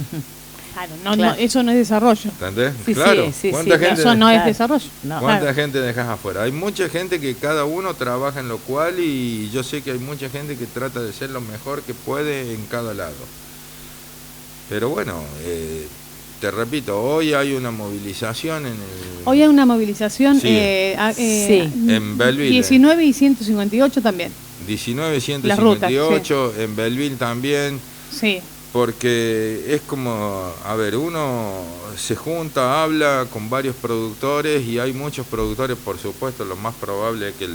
Claro, Claro. no, eso no es desarrollo. ¿Entendés? Sí, claro. sí, sí, ¿Cuánta sí, gente Eso no es Claro. desarrollo. No. ¿Cuánta Claro. gente dejas afuera? Hay mucha gente que cada uno trabaja en lo cual y yo sé que hay mucha gente que trata de ser lo mejor que puede en cada lado. Pero bueno, te repito, hoy hay una movilización en el... Hoy hay una movilización Sí. Sí. En Belleville. 19 y 158 también. 19.158, en Belleville también, Sí. porque es como, a ver, uno se junta, habla con varios productores y hay muchos productores, por supuesto, lo más probable es que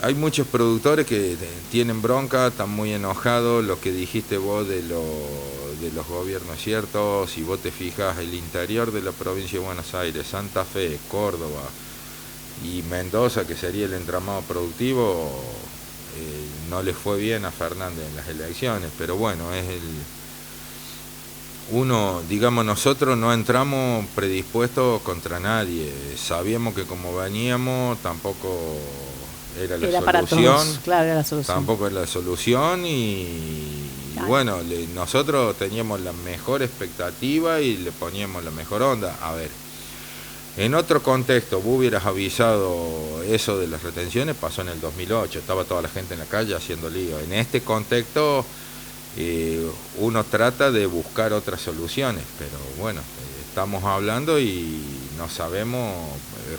hay muchos productores que tienen bronca, están muy enojados, lo que dijiste vos de los gobiernos ciertos, si vos te fijas, el interior de la provincia de Buenos Aires, Santa Fe, Córdoba y Mendoza, que sería el entramado productivo, no le fue bien a Fernández en las elecciones, pero bueno, digamos, nosotros no entramos predispuestos contra nadie, sabíamos que como veníamos tampoco era la Era para solución, todos. Claro, era la solución. tampoco era la solución y bueno, nosotros teníamos la mejor expectativa y le poníamos la mejor onda. A ver, en otro contexto, vos hubieras avisado eso de las retenciones, pasó en el 2008, estaba toda la gente en la calle haciendo lío. En este contexto, uno trata de buscar otras soluciones, pero bueno, estamos hablando y no sabemos,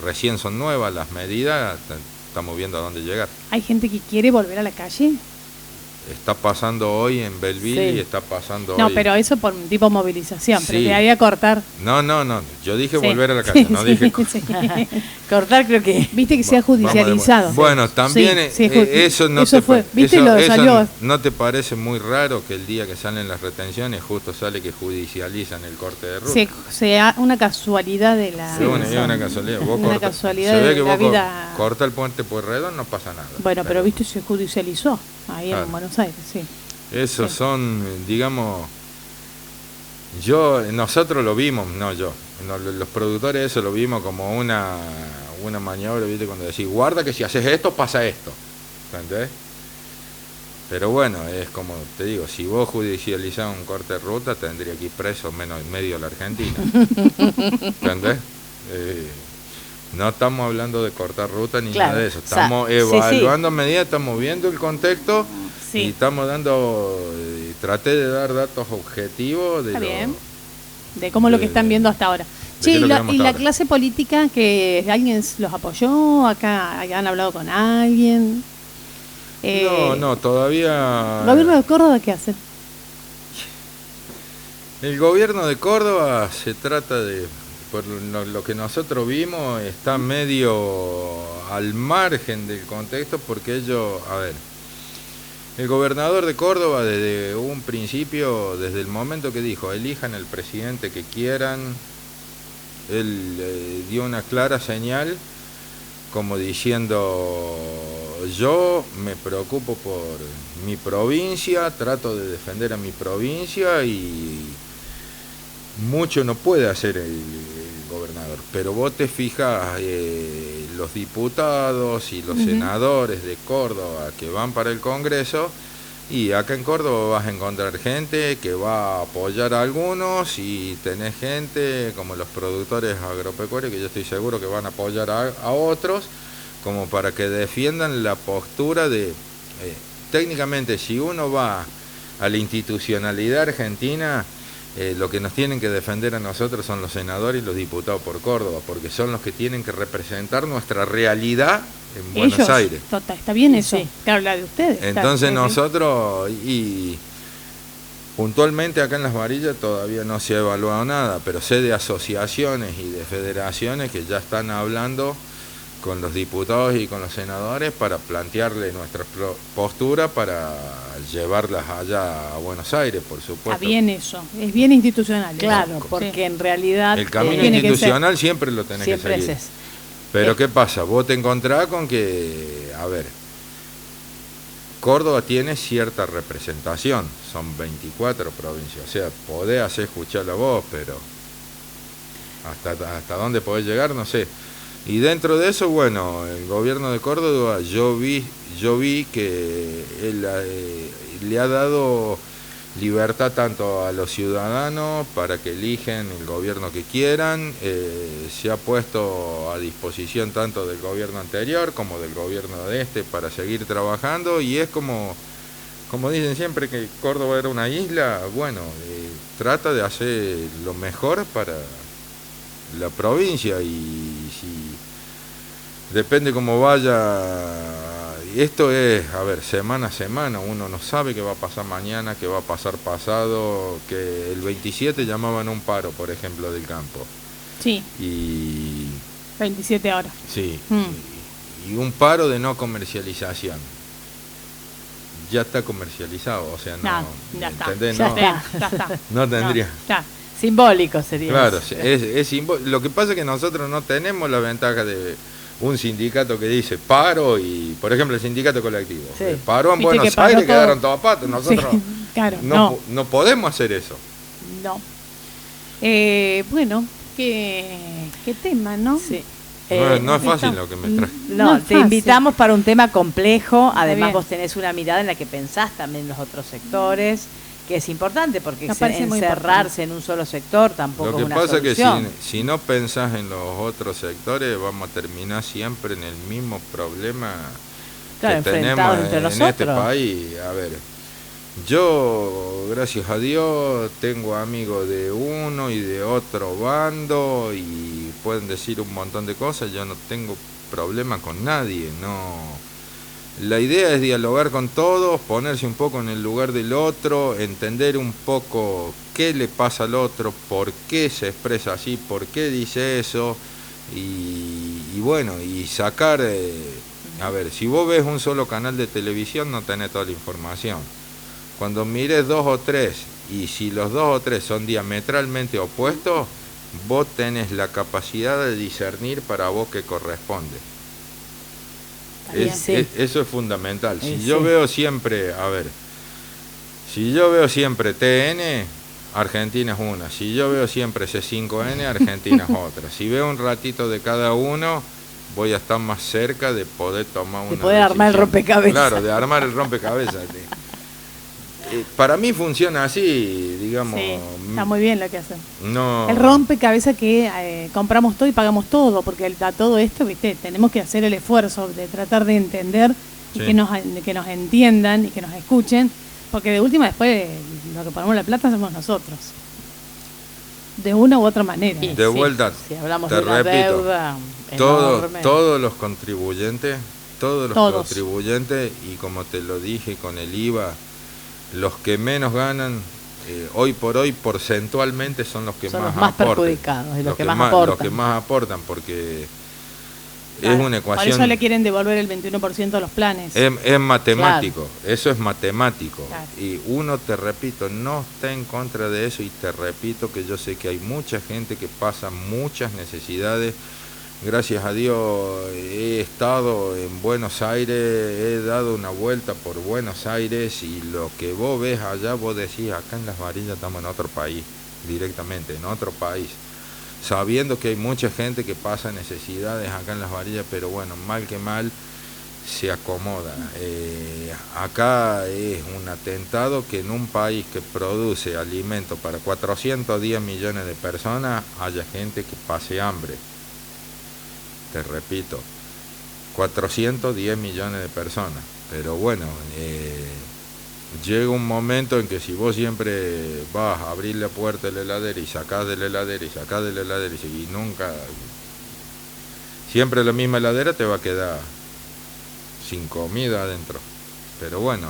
recién son nuevas las medidas, estamos viendo a dónde llegar. Hay gente que quiere volver a la calle. Está pasando hoy en Belleville Sí. y está pasando No, hoy... pero eso por un tipo movilización, pero Sí. de ahí a cortar. No, yo dije Sí. volver a la calle, no Sí, dije... sí. Cortar creo que... Viste que se ha judicializado. Bueno, también Sí, eso no eso te fue, pa- viste, eso- lo eso salió. ¿no te parece muy raro que el día que salen las retenciones justo sale que judicializan el corte de ruta? Sea una casualidad de la... Sí, es una casualidad. Vos Una corta- casualidad se ve de que la vos vida. corta el puente Pueyrredón, no pasa nada. Bueno, pero viste, se judicializó ahí Claro. en Buenos Aires, sí. Esos Sí. son, digamos, nosotros lo vimos, los productores eso lo vimos como una maniobra, ¿viste? Cuando decís, guarda que si haces esto, pasa esto. ¿Entendés? Pero bueno, es como te digo, si vos judicializás un corte de ruta, tendría que ir preso medio la Argentina. ¿Entendés? No estamos hablando de cortar ruta ni Claro, nada de eso. o sea, Estamos sí, evaluando medidas, estamos viendo el contexto Sí. y estamos dando, traté de dar datos objetivos de Está lo, bien. De cómo lo que están viendo hasta ahora. qué Che, es y lo que la, vemos y hasta la ahora. clase política, que alguien los apoyó, acá han hablado con alguien. No, todavía. ¿El gobierno de Córdoba qué hace? El gobierno de Córdoba se trata de, por lo que nosotros vimos, está medio al margen del contexto porque ellos, a ver, el gobernador de Córdoba desde un principio, desde el momento que dijo, elijan el presidente que quieran, él dio una clara señal como diciendo, yo me preocupo por mi provincia, trato de defender a mi provincia y mucho no puede hacer el gobernador, pero vos te fijas, los diputados y los senadores de Córdoba que van para el Congreso, y acá en Córdoba vas a encontrar gente que va a apoyar a algunos y tenés gente como los productores agropecuarios que yo estoy seguro que van a apoyar a otros, como para que defiendan la postura de, técnicamente si uno va a la institucionalidad argentina, lo que nos tienen que defender a nosotros son los senadores y los diputados por Córdoba, porque son los que tienen que representar nuestra realidad en Buenos Ellos. Aires. Está bien Sí, eso. sí. Que habla de ustedes. Entonces claro. nosotros, y puntualmente acá en Las Varillas todavía no se ha evaluado nada, pero sé de asociaciones y de federaciones que ya están hablando con los diputados y con los senadores para plantearle nuestra postura para llevarlas allá a Buenos Aires, por supuesto. Está bien eso. Es bien institucional. Claro, Sí. porque en realidad El camino tiene que institucional siempre lo tenés que siempre seguir. es ese. Pero ¿qué pasa? Vos te encontrás con que, a ver, Córdoba tiene cierta representación, son 24 provincias, o sea, podés hacer escuchar la voz, pero hasta dónde podés llegar, no sé. Y dentro de eso, bueno, el gobierno de Córdoba, yo vi que él le ha dado libertad tanto a los ciudadanos para que eligen el gobierno que quieran, se ha puesto a disposición tanto del gobierno anterior como del gobierno de este para seguir trabajando, y es como dicen siempre que Córdoba era una isla, bueno, trata de hacer lo mejor para la provincia, y si depende cómo vaya. Esto es, a ver, semana a semana, uno no sabe qué va a pasar mañana, qué va a pasar pasado, que el 27 llamaban a un paro, por ejemplo, del campo. Sí, Y 27 horas. sí, y un paro de no comercialización. Ya está comercializado, o sea, no, Ya está. ¿entendés? Ya No, está. Ya está. no tendría. Ya. Simbólico sería. Claro, eso. lo que pasa es que nosotros no tenemos la ventaja de un sindicato que dice paro, y por ejemplo el sindicato colectivo Sí. paró en Viste que Buenos paró Aires, todo. quedaron todos patos. Nosotros Sí, claro, no podemos hacer eso. No. Bueno, qué tema, ¿no? Sí. No es fácil está- lo que me trae. No, es te fácil. invitamos para un tema complejo. Además, bien. vos tenés una mirada en la que pensás también en los otros sectores, que es importante porque Me parece muy encerrarse en un solo sector tampoco Lo es que una pasa es que solución. si no pensás en los otros sectores, vamos a terminar siempre en el mismo problema Claro, que tenemos enfrentados entre en este nosotros. país. A ver, yo, gracias a Dios, tengo amigos de uno y de otro bando y pueden decir un montón de cosas. Yo no tengo problema con nadie, no. La idea es dialogar con todos, ponerse un poco en el lugar del otro, entender un poco qué le pasa al otro, por qué se expresa así, por qué dice eso, y bueno, y sacar, a ver, si vos ves un solo canal de televisión no tenés toda la información. Cuando mires 2 o 3, y si los 2 o 3 son diametralmente opuestos, vos tenés la capacidad de discernir para vos qué corresponde. Bien, sí. Eso es fundamental. Si Sí. yo veo siempre, a ver, Si yo veo siempre TN, Argentina es una. Si yo veo siempre C5N, Argentina es otra. Si veo un ratito de cada uno, voy a estar más cerca de poder tomar una poder armar el rompecabezas. Claro, de armar el rompecabezas. Para mí funciona así, digamos. Sí, está muy bien lo que hacen. No. El rompecabezas que compramos todo y pagamos todo, porque a todo esto, viste, tenemos que hacer el esfuerzo de tratar de entender y Sí. que nos entiendan y que nos escuchen, porque de última después lo que ponemos la plata somos nosotros. De una u otra manera. Y De vuelta, si hablamos te de una repito, deuda Todos enorme. los contribuyentes, todos. Contribuyentes, y como te lo dije con el IVA, los que menos ganan, hoy por hoy, porcentualmente son los que Son más los más aportan. perjudicados y los que más aportan. Los que más aportan, porque Claro, es una por ecuación. eso le quieren devolver el 21% a los planes. Es matemático, eso es matemático. Claro. Y uno, te repito, no está en contra de eso, y te repito que yo sé que hay mucha gente que pasa muchas necesidades. Gracias a Dios he estado en Buenos Aires, he dado una vuelta por Buenos Aires, y lo que vos ves allá, vos decís, acá en Las Varillas estamos en otro país, directamente, en otro país. Sabiendo que hay mucha gente que pasa necesidades acá en Las Varillas, pero bueno, mal que mal se acomoda. Acá es un atentado que en un país que produce alimento para 410 millones de personas haya gente que pase hambre. Te repito, 410 millones de personas. Pero bueno, llega un momento en que si vos siempre vas a abrir la puerta de la heladera y sacás de la heladera y sacás de la heladera y nunca, siempre la misma heladera, te va a quedar sin comida adentro. Pero bueno,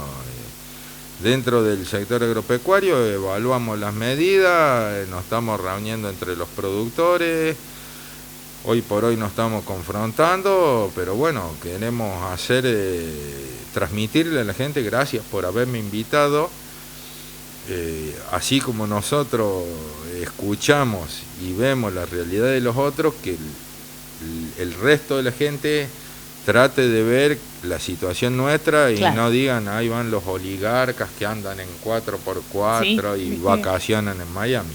dentro del sector agropecuario evaluamos las medidas, nos estamos reuniendo entre los productores. Hoy por hoy nos estamos confrontando, pero bueno, queremos hacer, transmitirle a la gente, gracias por haberme invitado, así como nosotros escuchamos y vemos la realidad de los otros, que el resto de la gente trate de ver la situación nuestra y Claro. no digan, ahí van los oligarcas que andan en 4x4 Sí, y ¿viste? vacacionan en Miami.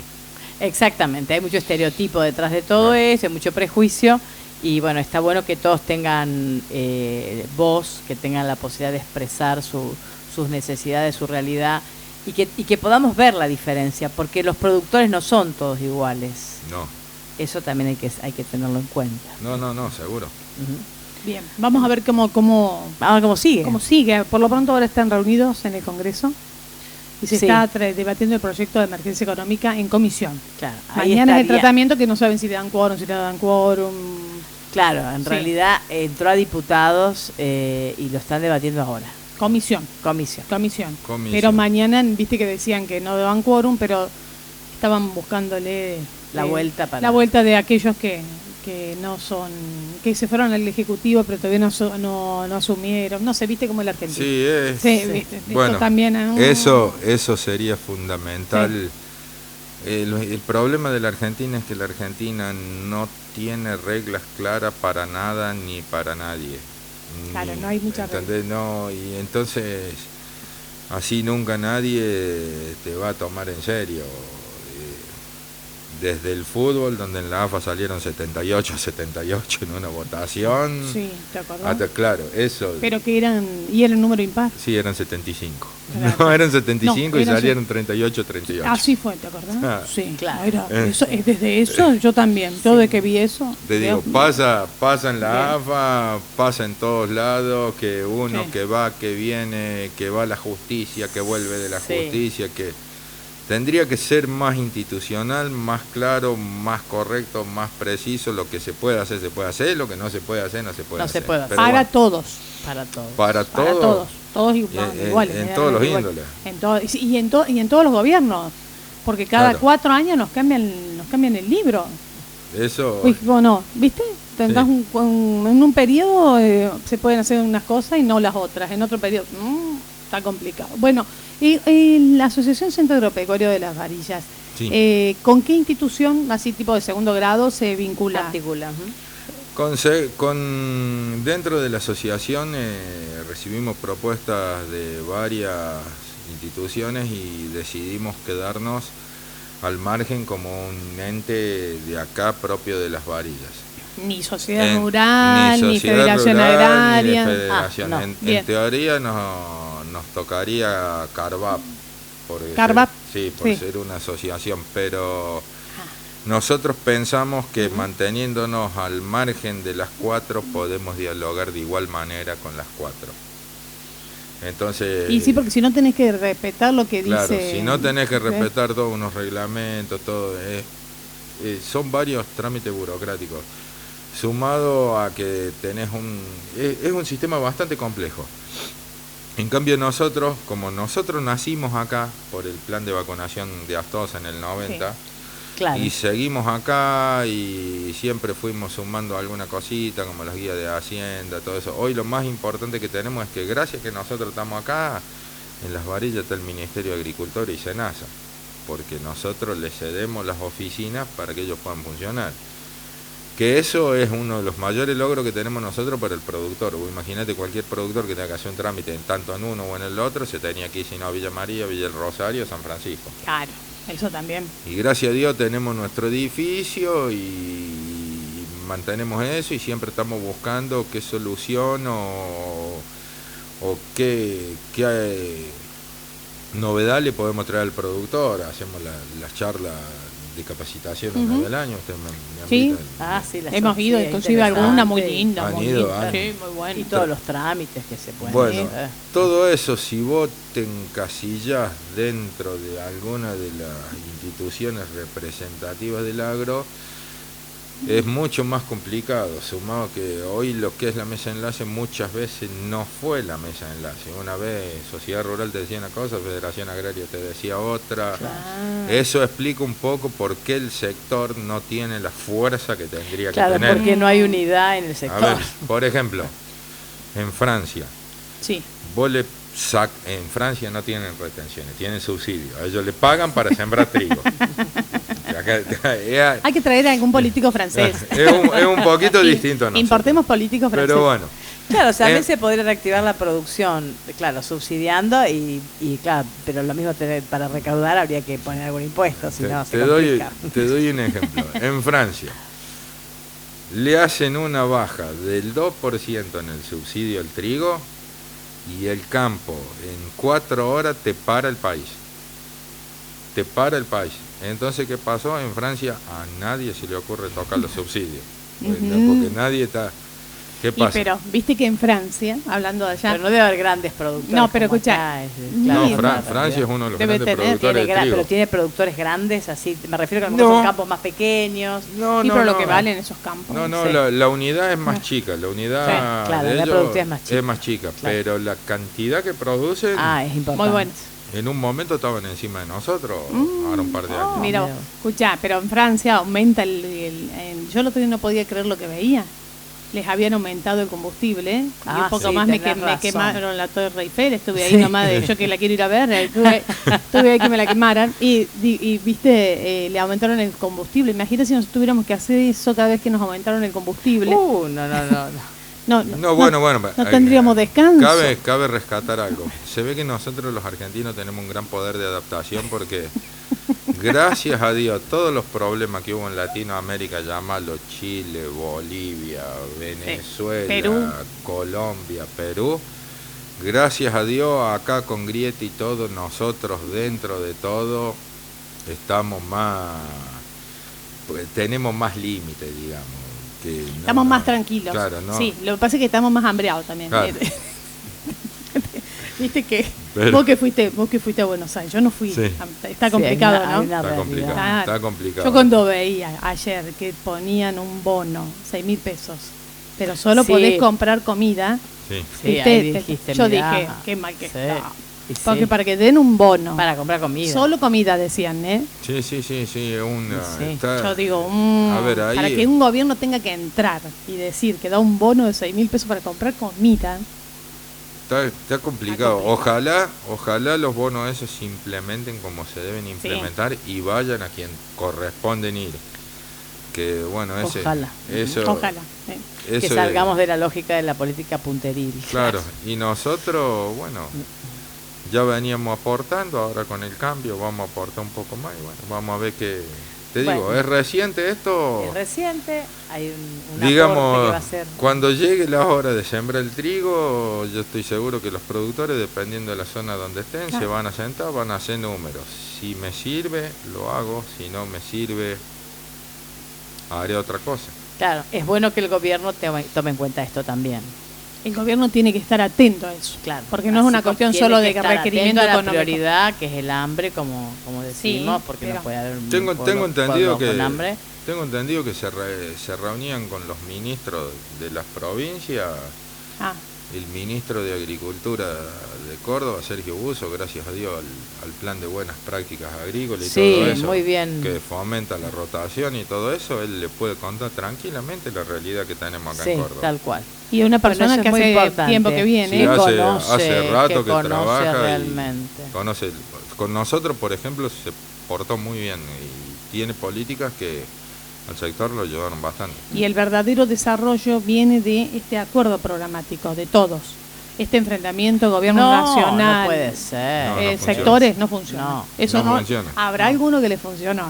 Exactamente, hay mucho estereotipo detrás de todo eso, hay mucho prejuicio, y bueno, está bueno que todos tengan voz, que tengan la posibilidad de expresar sus necesidades, su realidad, y que podamos ver la diferencia, porque los productores no son todos iguales. No, Eso también hay que tenerlo en cuenta. no, seguro. Ujú. Bien, vamos a ver cómo Vamos a ver cómo sigue. sigue. Por lo pronto ahora están reunidos en el Congreso y se Sí. está debatiendo el proyecto de emergencia económica en comisión. Claro, ahí Mañana es el estaría- tratamiento, que no saben si le dan quórum, si no dan quórum. Claro, en Sí. realidad entró a diputados y lo están debatiendo ahora. Comisión. Comisión. Comisión. Comisión. Pero mañana, viste que decían que no daban quórum, pero estaban buscándole La vuelta para- la vuelta de aquellos que no son, que se fueron al Ejecutivo pero todavía no asumieron. No sé, viste cómo es la Argentina. Sí, es. Sí, viste. Bueno, Esto también, eso sería fundamental. El problema de la Argentina es que la Argentina no tiene reglas claras para nada ni para nadie. Claro, no hay muchas ¿entendés? No, y entonces así nunca nadie te va a tomar en serio. Desde el fútbol, donde en la AFA salieron 78 en una votación. Sí, ¿te acordás? Hasta, claro, eso. Pero que eran, y era un número impar. Sí, eran 75. Claro. No, eran 75 No, y eran salieron 38. Así fue, ¿te acordás? Ah. Sí, Claro. desde eso yo también, todo de que vi eso. Te digo, veo- pasa en la Bien. AFA, pasa en todos lados, que uno Sí. que va, que viene, que va a la justicia, que vuelve de la Sí. justicia, que tendría que ser más institucional, más claro, más correcto, más preciso. Lo que se puede hacer, lo que no se puede hacer, no se puede No hacer. se puede hacer. Pero para bueno, todos. Para todos. para Para todo. todos En- iguales. en todos los igual. índoles. Y en todos los gobiernos, porque cada Claro. 4 años nos cambian el libro. Eso. Uy, bueno, ¿viste? Tendrás Sí. en un periodo se pueden hacer unas cosas y no las otras. En otro periodo está complicado. Bueno, y la Asociación Centro Agropecuario de Las Varillas, Sí. ¿con qué institución, así tipo de segundo grado, se vincula? Articula. Ujú. Dentro de la asociación recibimos propuestas de varias instituciones y decidimos quedarnos al margen como un ente de acá propio de las Varillas. Ni sociedad rural, ni federación rural, agraria. Ni federación. No. En teoría nos tocaría Carvap, Carvap, por ser una asociación, pero nosotros pensamos que manteniéndonos al margen de las 4 podemos dialogar de igual manera con las 4. Entonces, y sí, porque si no tenés que respetar lo que claro, dice. si no tenés que respetar todos unos reglamentos, todo, son varios trámites burocráticos, sumado a que tenés es un sistema bastante complejo. En cambio nosotros, como nosotros nacimos acá por el plan de vacunación de Astosa en el 90, claro, y seguimos acá y siempre fuimos sumando alguna cosita como las guías de Hacienda, todo eso. Hoy lo más importante que tenemos es que gracias que nosotros estamos acá, en Las Varillas está el Ministerio de Agricultura y SENASA, porque nosotros les cedemos las oficinas para que ellos puedan funcionar. Que eso es uno de los mayores logros que tenemos nosotros para el productor. Imagínate cualquier productor que tenga que hacer un trámite tanto en uno o en el otro, se tenía aquí, si no, a Villa María, Villa El Rosario, San Francisco. Claro, eso también. Y gracias a Dios tenemos nuestro edificio y mantenemos eso y siempre estamos buscando qué solución o qué novedad le podemos traer al productor. Hacemos las charlas de capacitación una vez al año. Usted me Sí. invitan. sí, las Hemos ido, inclusive alguna muy linda. Han ido, Sí, muy buena. Y todos los trámites que se pueden Bueno, hacer. todo eso, si vos te encasillás dentro de alguna de las instituciones representativas del agro, es mucho más complicado, sumado que hoy lo que es la mesa de enlace muchas veces no fue la mesa de enlace. Una vez Sociedad Rural te decía una cosa, Federación Agraria te decía otra. Claro. Eso explica un poco por qué el sector no tiene la fuerza que tendría que Claro, tener. porque no hay unidad en el sector. A ver, por ejemplo, en Francia, Sí. vos en Francia no tienen retenciones, tienen subsidios. A ellos le pagan para sembrar trigo. Hay que traer a algún político francés. Es un poquito distinto a nosotros. Importemos políticos franceses. Pero bueno. Claro, o sea, también se podría reactivar la producción, claro, subsidiando y claro, pero lo mismo para recaudar habría que poner algún impuesto, si no se complica. Te doy un ejemplo. En Francia le hacen una baja del 2% en el subsidio al trigo y el campo en 4 horas te para el país. Te para el país. Entonces, ¿qué pasó? En Francia a nadie se le ocurre tocar los subsidios. Porque nadie está... ¿Qué pasa? Pero viste que en Francia, hablando de allá... Pero no debe haber grandes productores. No, pero como escucha, acá, no, Francia es uno de los debe grandes tener, productores de trigo. pero tiene productores grandes, así, me refiero que a lo mejor son campos más pequeños. No, sí, no, pero no. lo que valen esos campos. No, Sí. la unidad es más chica, la unidad Sí, claro, de la ellos productividad es más chica, Claro. pero la cantidad que producen, Es importante. Muy bueno. en un momento estaban encima de nosotros, ahora un par de años. Mira, mira. escuchá, pero en Francia aumenta yo el otro día no podía creer lo que veía. Les habían aumentado el combustible y un poco sí, más me tenés razón. quemaron la Torre Eiffel. Estuve ahí Sí. nomás de yo que la quiero ir a ver. Estuve ahí que me la quemaran y viste, le aumentaron el combustible. Imagínate si nosotros tuviéramos que hacer eso cada vez que nos aumentaron el combustible. No, bueno, no tendríamos descanso. Cabe rescatar algo. Se ve que nosotros los argentinos tenemos un gran poder de adaptación porque gracias a Dios todos los problemas que hubo en Latinoamérica, llámalo Chile, Bolivia, Venezuela, Perú. Colombia, Perú, gracias a Dios acá con Grieta y todo, nosotros dentro de todo estamos tenemos más límites, digamos. Estamos más tranquilos. Claro, ¿no? Sí, lo que pasa es que estamos más hambreados también. Claro. Viste que Pero- vos que fuiste a Buenos Aires, yo no fui. Sí. Está complicado, hay ¿no? una Está realidad. complicado, Claro. está complicado. Yo cuando veía ayer que ponían un bono, 6.000 pesos, pero solo Sí. podés comprar comida, Sí. Sí, ¿viste? ahí dijiste, Yo mirá. dije, qué mal que Sí. está. Y sí, Porque para que den un bono, para comprar comida. solo comida decían, ¿eh? Sí, es una... Sí. está- Yo digo, A ver, ahí- para que un gobierno tenga que entrar y decir que da un bono de 6.000 pesos para comprar comida, Está complicado. Ojalá los bonos esos se implementen como se deben implementar y vayan a quien corresponden ir. Que bueno, Ojalá. eso, ojalá. Que eso salgamos de la lógica de la política punteril. Claro, y nosotros, bueno, ya veníamos aportando, ahora con el cambio vamos a aportar un poco más y bueno, vamos a ver qué. Te digo, Bueno, ¿es reciente esto? es reciente, hay un aporte Digamos, que va a ser... cuando llegue la hora de sembrar el trigo, yo estoy seguro que los productores, dependiendo de la zona donde estén, se van a sentar, van a hacer números. Si me sirve, lo hago, si no me sirve, haré otra cosa. Claro, es bueno que el gobierno tome en cuenta esto también. El gobierno tiene que estar atento a eso, Claro, porque no es una cuestión solo de requerimiento a la económico. prioridad, que es el hambre, como decimos, Sí, porque pero no puede haber un Tengo pueblo entendido con hambre. se reunían con los ministros de las provincias. Ah, El ministro de Agricultura de Córdoba, Sergio Buso, gracias a Dios al plan de buenas prácticas agrícolas y Sí, todo eso, muy bien. que fomenta la rotación y todo eso, él le puede contar tranquilamente la realidad que tenemos acá Sí, en Córdoba. tal cual. y una Bueno, persona eso que es muy hace importante. tiempo que viene. Sí, conoce, hace rato que conoce trabaja realmente. y conoce. Con nosotros, por ejemplo, se portó muy bien y tiene políticas que al sector lo ayudaron bastante. Y el verdadero desarrollo viene de este acuerdo programático, de todos. Este enfrentamiento gobierno nacional, No puede ser. No, funciona. sectores, no funciona. No, Eso no no, funciona. habrá alguno que le funcionó,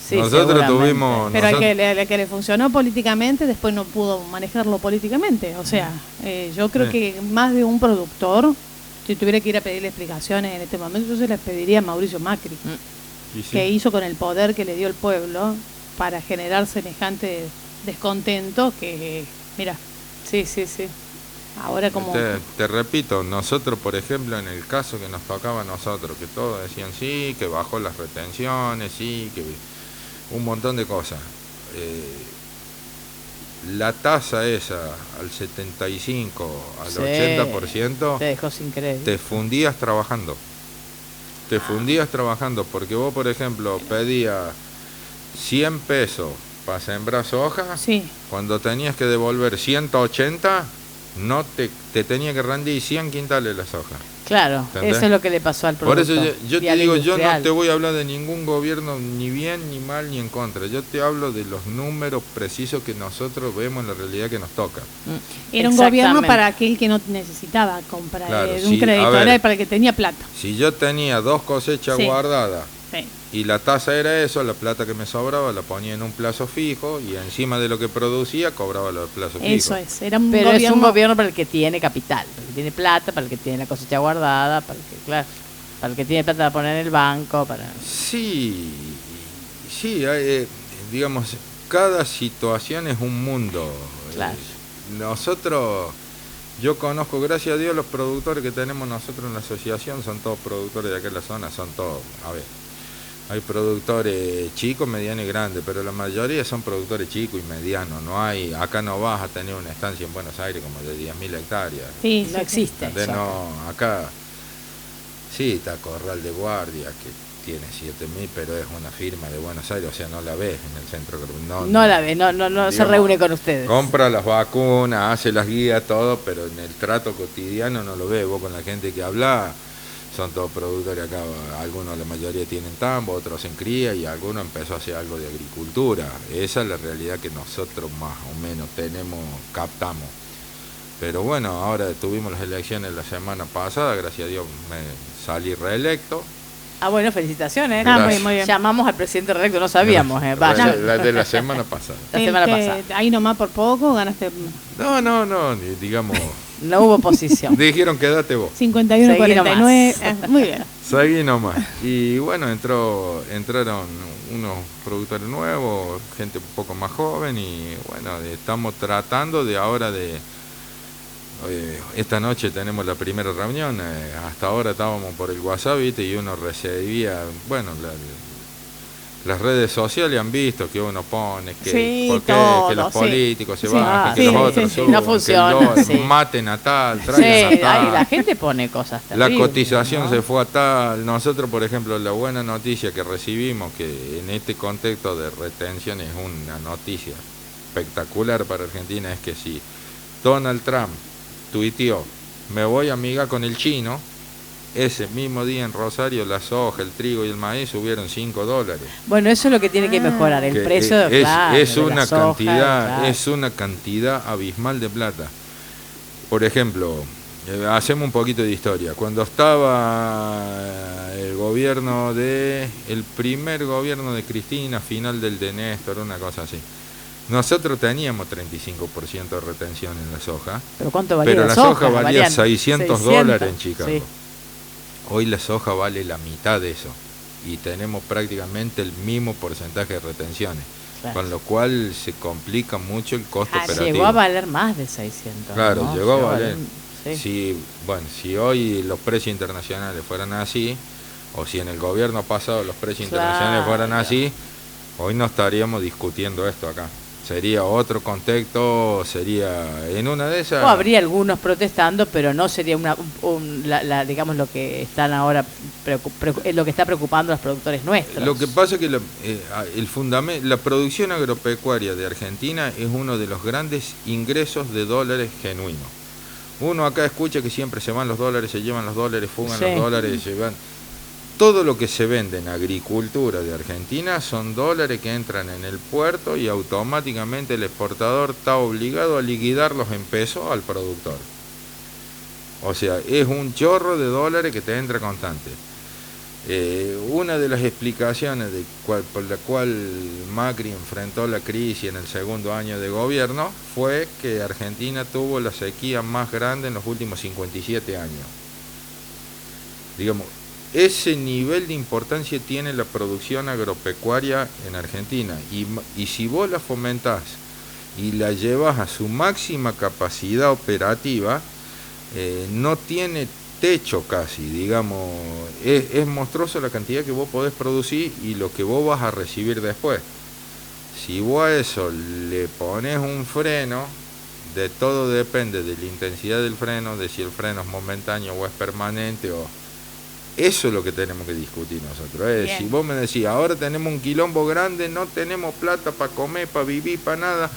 Sí, Nosotros seguramente. tuvimos... pero nosotros- el que le funcionó políticamente, después no pudo manejarlo políticamente. O sea, yo creo Sí. que más de un productor, si tuviera que ir a pedirle explicaciones en este momento, yo se las pediría a Mauricio Macri, y sí. que hizo con el poder que le dio el pueblo para generar semejante descontento que, mira, Sí. ahora como... Te repito, nosotros, por ejemplo, en el caso que nos tocaba a nosotros, que todos decían sí, que bajó las retenciones, sí, que un montón de cosas. La tasa esa al 75, al Sí. 80%, Te dejó sin crédito. te fundías trabajando. Te fundías trabajando, porque vos, por ejemplo, pedías 100 pesos para sembrar soja, Sí, cuando tenías que devolver 180, no te tenía que rendir 100 quintales la soja. Claro, ¿Entendés? eso es lo que le pasó al Por producto. eso yo y te al digo, yo no industrial. te voy a hablar de ningún gobierno ni bien, ni mal, ni en contra. Yo te hablo de los números precisos que nosotros vemos en la realidad que nos toca. era un gobierno Exactamente. para aquel que no necesitaba comprar, Claro, un sí, crédito, a ver. era para el que tenía plata. Si yo tenía 2 cosechas Sí. guardadas Sí. y la tasa era eso, la plata que me sobraba la ponía en un plazo fijo y encima de lo que producía cobraba los plazos fijos. Eso es, era un Pero gobierno... es un gobierno para el que tiene capital, para el que tiene plata, para el que tiene la cosecha guardada, para el que, claro, para el que tiene plata para poner en el banco, para... Sí, digamos, cada situación es un mundo. Claro. Nosotros, yo conozco, gracias a Dios, los productores que tenemos nosotros en la asociación son todos productores de aquella zona, son todos, a ver, hay productores chicos, medianos y grandes, pero la mayoría son productores chicos y medianos. No hay, acá no vas a tener una estancia en Buenos Aires como de 10.000 hectáreas. Sí, No sí, existe. ¿Entendés? eso. No, acá sí está Corral de Guardia, que tiene 7.000, pero es una firma de Buenos Aires, o sea, no la ves en el centro. No la ve, no se digamos, reúne con ustedes. Compra las vacunas, hace las guías, todo, pero en el trato cotidiano no lo ves. Vos con la gente que habla, son todos productores acá, algunos, la mayoría tienen tambo, otros en cría y algunos empezó a hacer algo de agricultura. Esa es la realidad que nosotros más o menos captamos. Pero bueno, ahora tuvimos las elecciones la semana pasada, gracias a Dios me salí reelecto. Ah, bueno, felicitaciones. Gracias. muy bien. Llamamos al presidente reelecto, no sabíamos. Vaya, La de la semana pasada. la semana pasada. Ahí nomás por poco ganaste No, digamos, No hubo oposición. dijeron quédate vos. 51, Seguí 49. nomás. Muy bien. Seguí nomás. Y bueno, entraron unos productores nuevos, gente un poco más joven y bueno, estamos tratando de ahora de... esta noche tenemos la primera reunión, hasta ahora estábamos por el WhatsApp, ¿viste? Y uno recibía, bueno, las redes sociales han visto que uno pone que, Sí, ¿por qué? todo, Que los sí. políticos se Sí, bajen, que sí, los otros sí, sí. suban, No que funciona, los sí. maten a tal, Sí, traigan a tal. ay, la gente pone cosas La terribles. cotización ¿no? se fue a tal. Nosotros, por ejemplo, la buena noticia que recibimos, que en este contexto de retención es una noticia espectacular para Argentina, es que si Donald Trump tuiteó, me voy amiga con el chino, ese mismo día en Rosario la soja, el trigo y el maíz subieron $5. Bueno, eso es lo que tiene que mejorar, el Que precio es, claro, es de la una soja, cantidad, claro. es una cantidad abismal de plata. Por ejemplo, Hacemos un poquito de historia. Cuando estaba el primer gobierno de Cristina, final del de Néstor, una cosa así, nosotros teníamos 35% de retención en la soja. ¿Pero cuánto valía pero la soja? valía Valía 600 dólares en Chicago. Sí. Hoy la soja vale la mitad de eso. Y tenemos prácticamente el mismo porcentaje de retenciones. Claro. Con lo cual se complica mucho el costo operativo. Llegó a valer más de 600. Claro, ¿no? Llegó a valer. Sí. Si hoy los precios internacionales fueran así, o si en el gobierno pasado los precios internacionales fueran así, hoy no estaríamos discutiendo esto acá. Sería otro contexto, sería en una de esas... O habría algunos protestando, pero no sería digamos lo que están ahora, lo que está preocupando a los productores nuestros. Lo que pasa es que la producción agropecuaria de Argentina es uno de los grandes ingresos de dólares genuinos. Uno acá escucha que siempre se van los dólares, se llevan los dólares, fugan los dólares, se van... Todo lo que se vende en agricultura de Argentina son dólares que entran en el puerto y automáticamente el exportador está obligado a liquidarlos en pesos al productor. O sea, es un chorro de dólares que te entra constante. Una de las explicaciones por la cual Macri enfrentó la crisis en el segundo año de gobierno fue que Argentina tuvo la sequía más grande en los últimos 57 años. Digamos, ese nivel de importancia tiene la producción agropecuaria en Argentina y si vos la fomentás y la llevas a su máxima capacidad operativa, no tiene techo casi, digamos, es monstruoso la cantidad que vos podés producir y lo que vos vas a recibir después. Si vos a eso le pones un freno, de todo depende de la intensidad del freno, de si el freno es momentáneo o es permanente o... Eso es lo que tenemos que discutir nosotros. Si vos me decís, ahora tenemos un quilombo grande, no tenemos plata para comer, para vivir, para nada.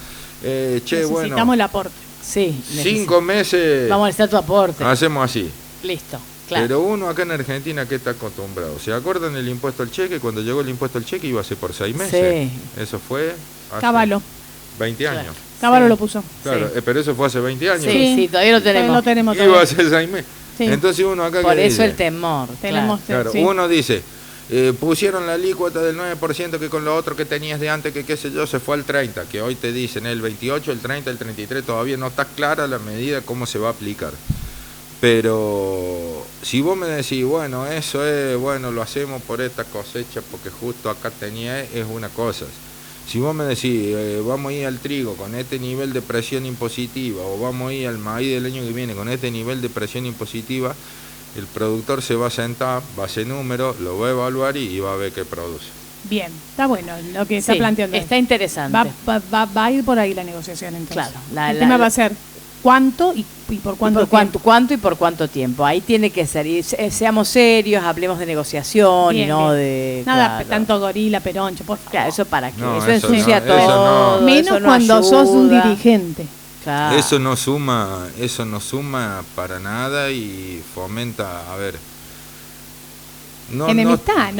Necesitamos el aporte. Sí. 5 meses. Vamos a necesitar tu aporte. Hacemos así. Listo. Claro. Pero uno acá en Argentina, ¿qué está acostumbrado? ¿Se acuerdan del impuesto al cheque? Cuando llegó el impuesto al cheque iba a ser por 6 meses. Sí. Eso fue hace Caballo. 20 años. Caballo lo puso. Claro, pero eso fue hace 20 años. Sí, todavía lo tenemos. Iba a ser 6 meses. Sí. Entonces uno acá... Por eso dice, el temor. Claro, uno dice, pusieron la alícuota del 9% que con lo otro que tenías de antes, que qué sé yo, se fue al 30%, que hoy te dicen el 28, el 30, el 33, todavía no está clara la medida cómo se va a aplicar. Pero si vos me decís, bueno, eso es, bueno, lo hacemos por esta cosecha porque justo acá tenía, es una cosa. Si vos me decís, vamos a ir al trigo con este nivel de presión impositiva o vamos a ir al maíz del año que viene con este nivel de presión impositiva, el productor se va a sentar, va a hacer números, lo va a evaluar y va a ver qué produce. Bien, está bueno lo que está planteando. Está interesante. Va a ir por ahí la negociación entonces. Claro. El tema va a ser cuánto y por cuánto tiempo. Cuánto y por cuánto tiempo. Ahí tiene que ser. Y seamos serios, hablemos de negociación y no de... Nada, tanto gorila, peroncho, por favor. Claro, eso para qué. No, eso ensucia todo. Menos cuando sos un dirigente. Claro. Eso no suma para nada y fomenta, a ver... enemistad,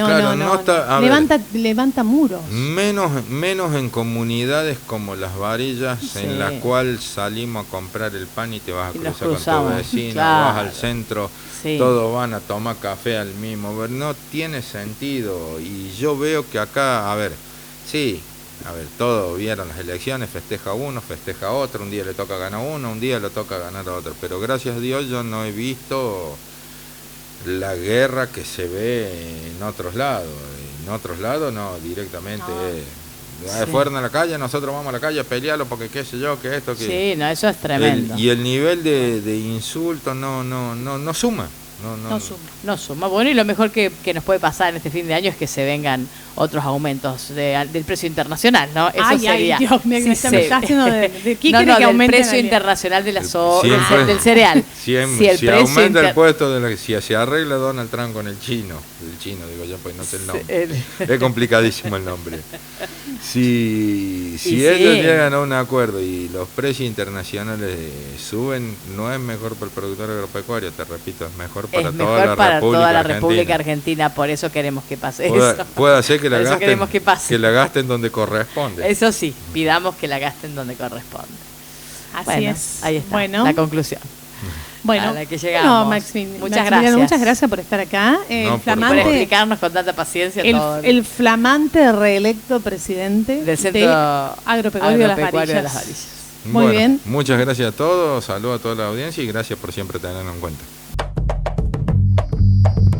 levanta muros. Menos en comunidades como Las Varillas, en la cual salimos a comprar el pan y te vas a cruzar con tu vecino, vas al centro, todos van a tomar café al mismo. No tiene sentido. Y yo veo que acá, todos vieron las elecciones, festeja uno, festeja otro, un día le toca ganar uno, un día le toca ganar a otro. Pero gracias a Dios yo no he visto la guerra que se ve en otros lados. En otros lados no, directamente fueron a la calle, nosotros vamos a la calle a pelearlo porque qué sé yo, que esto, que... Sí, no, eso es tremendo. Y el nivel de insulto no suma. No suma. Bueno, y lo mejor que nos puede pasar en este fin de año es que se vengan otros aumentos del precio internacional, ¿no? Eso sería. Ay, Dios, me está haciendo ¿qué quiere que del aumente precio internacional de la del cereal. Si aumenta el puesto si se arregla Donald Trump con el chino, digo yo, pues no sé el nombre. Es complicadísimo el nombre. Si ellos llegan a un acuerdo y los precios internacionales suben, no es mejor para el productor agropecuario, te repito, es mejor para toda la República Argentina. Por eso queremos que pase eso. Puede ser que la gasten donde corresponde. Eso sí, pidamos que la gasten donde corresponde. Así es. Ahí está la conclusión. Bueno, a la que llegamos. Muchas gracias por estar acá. No, por Por explicarnos con tanta paciencia todo. El flamante reelecto presidente del Centro Agropecuario de las Varillas. Muy Bueno, bien. Muchas gracias a todos, saludos a toda la audiencia y gracias por siempre tenernos en cuenta.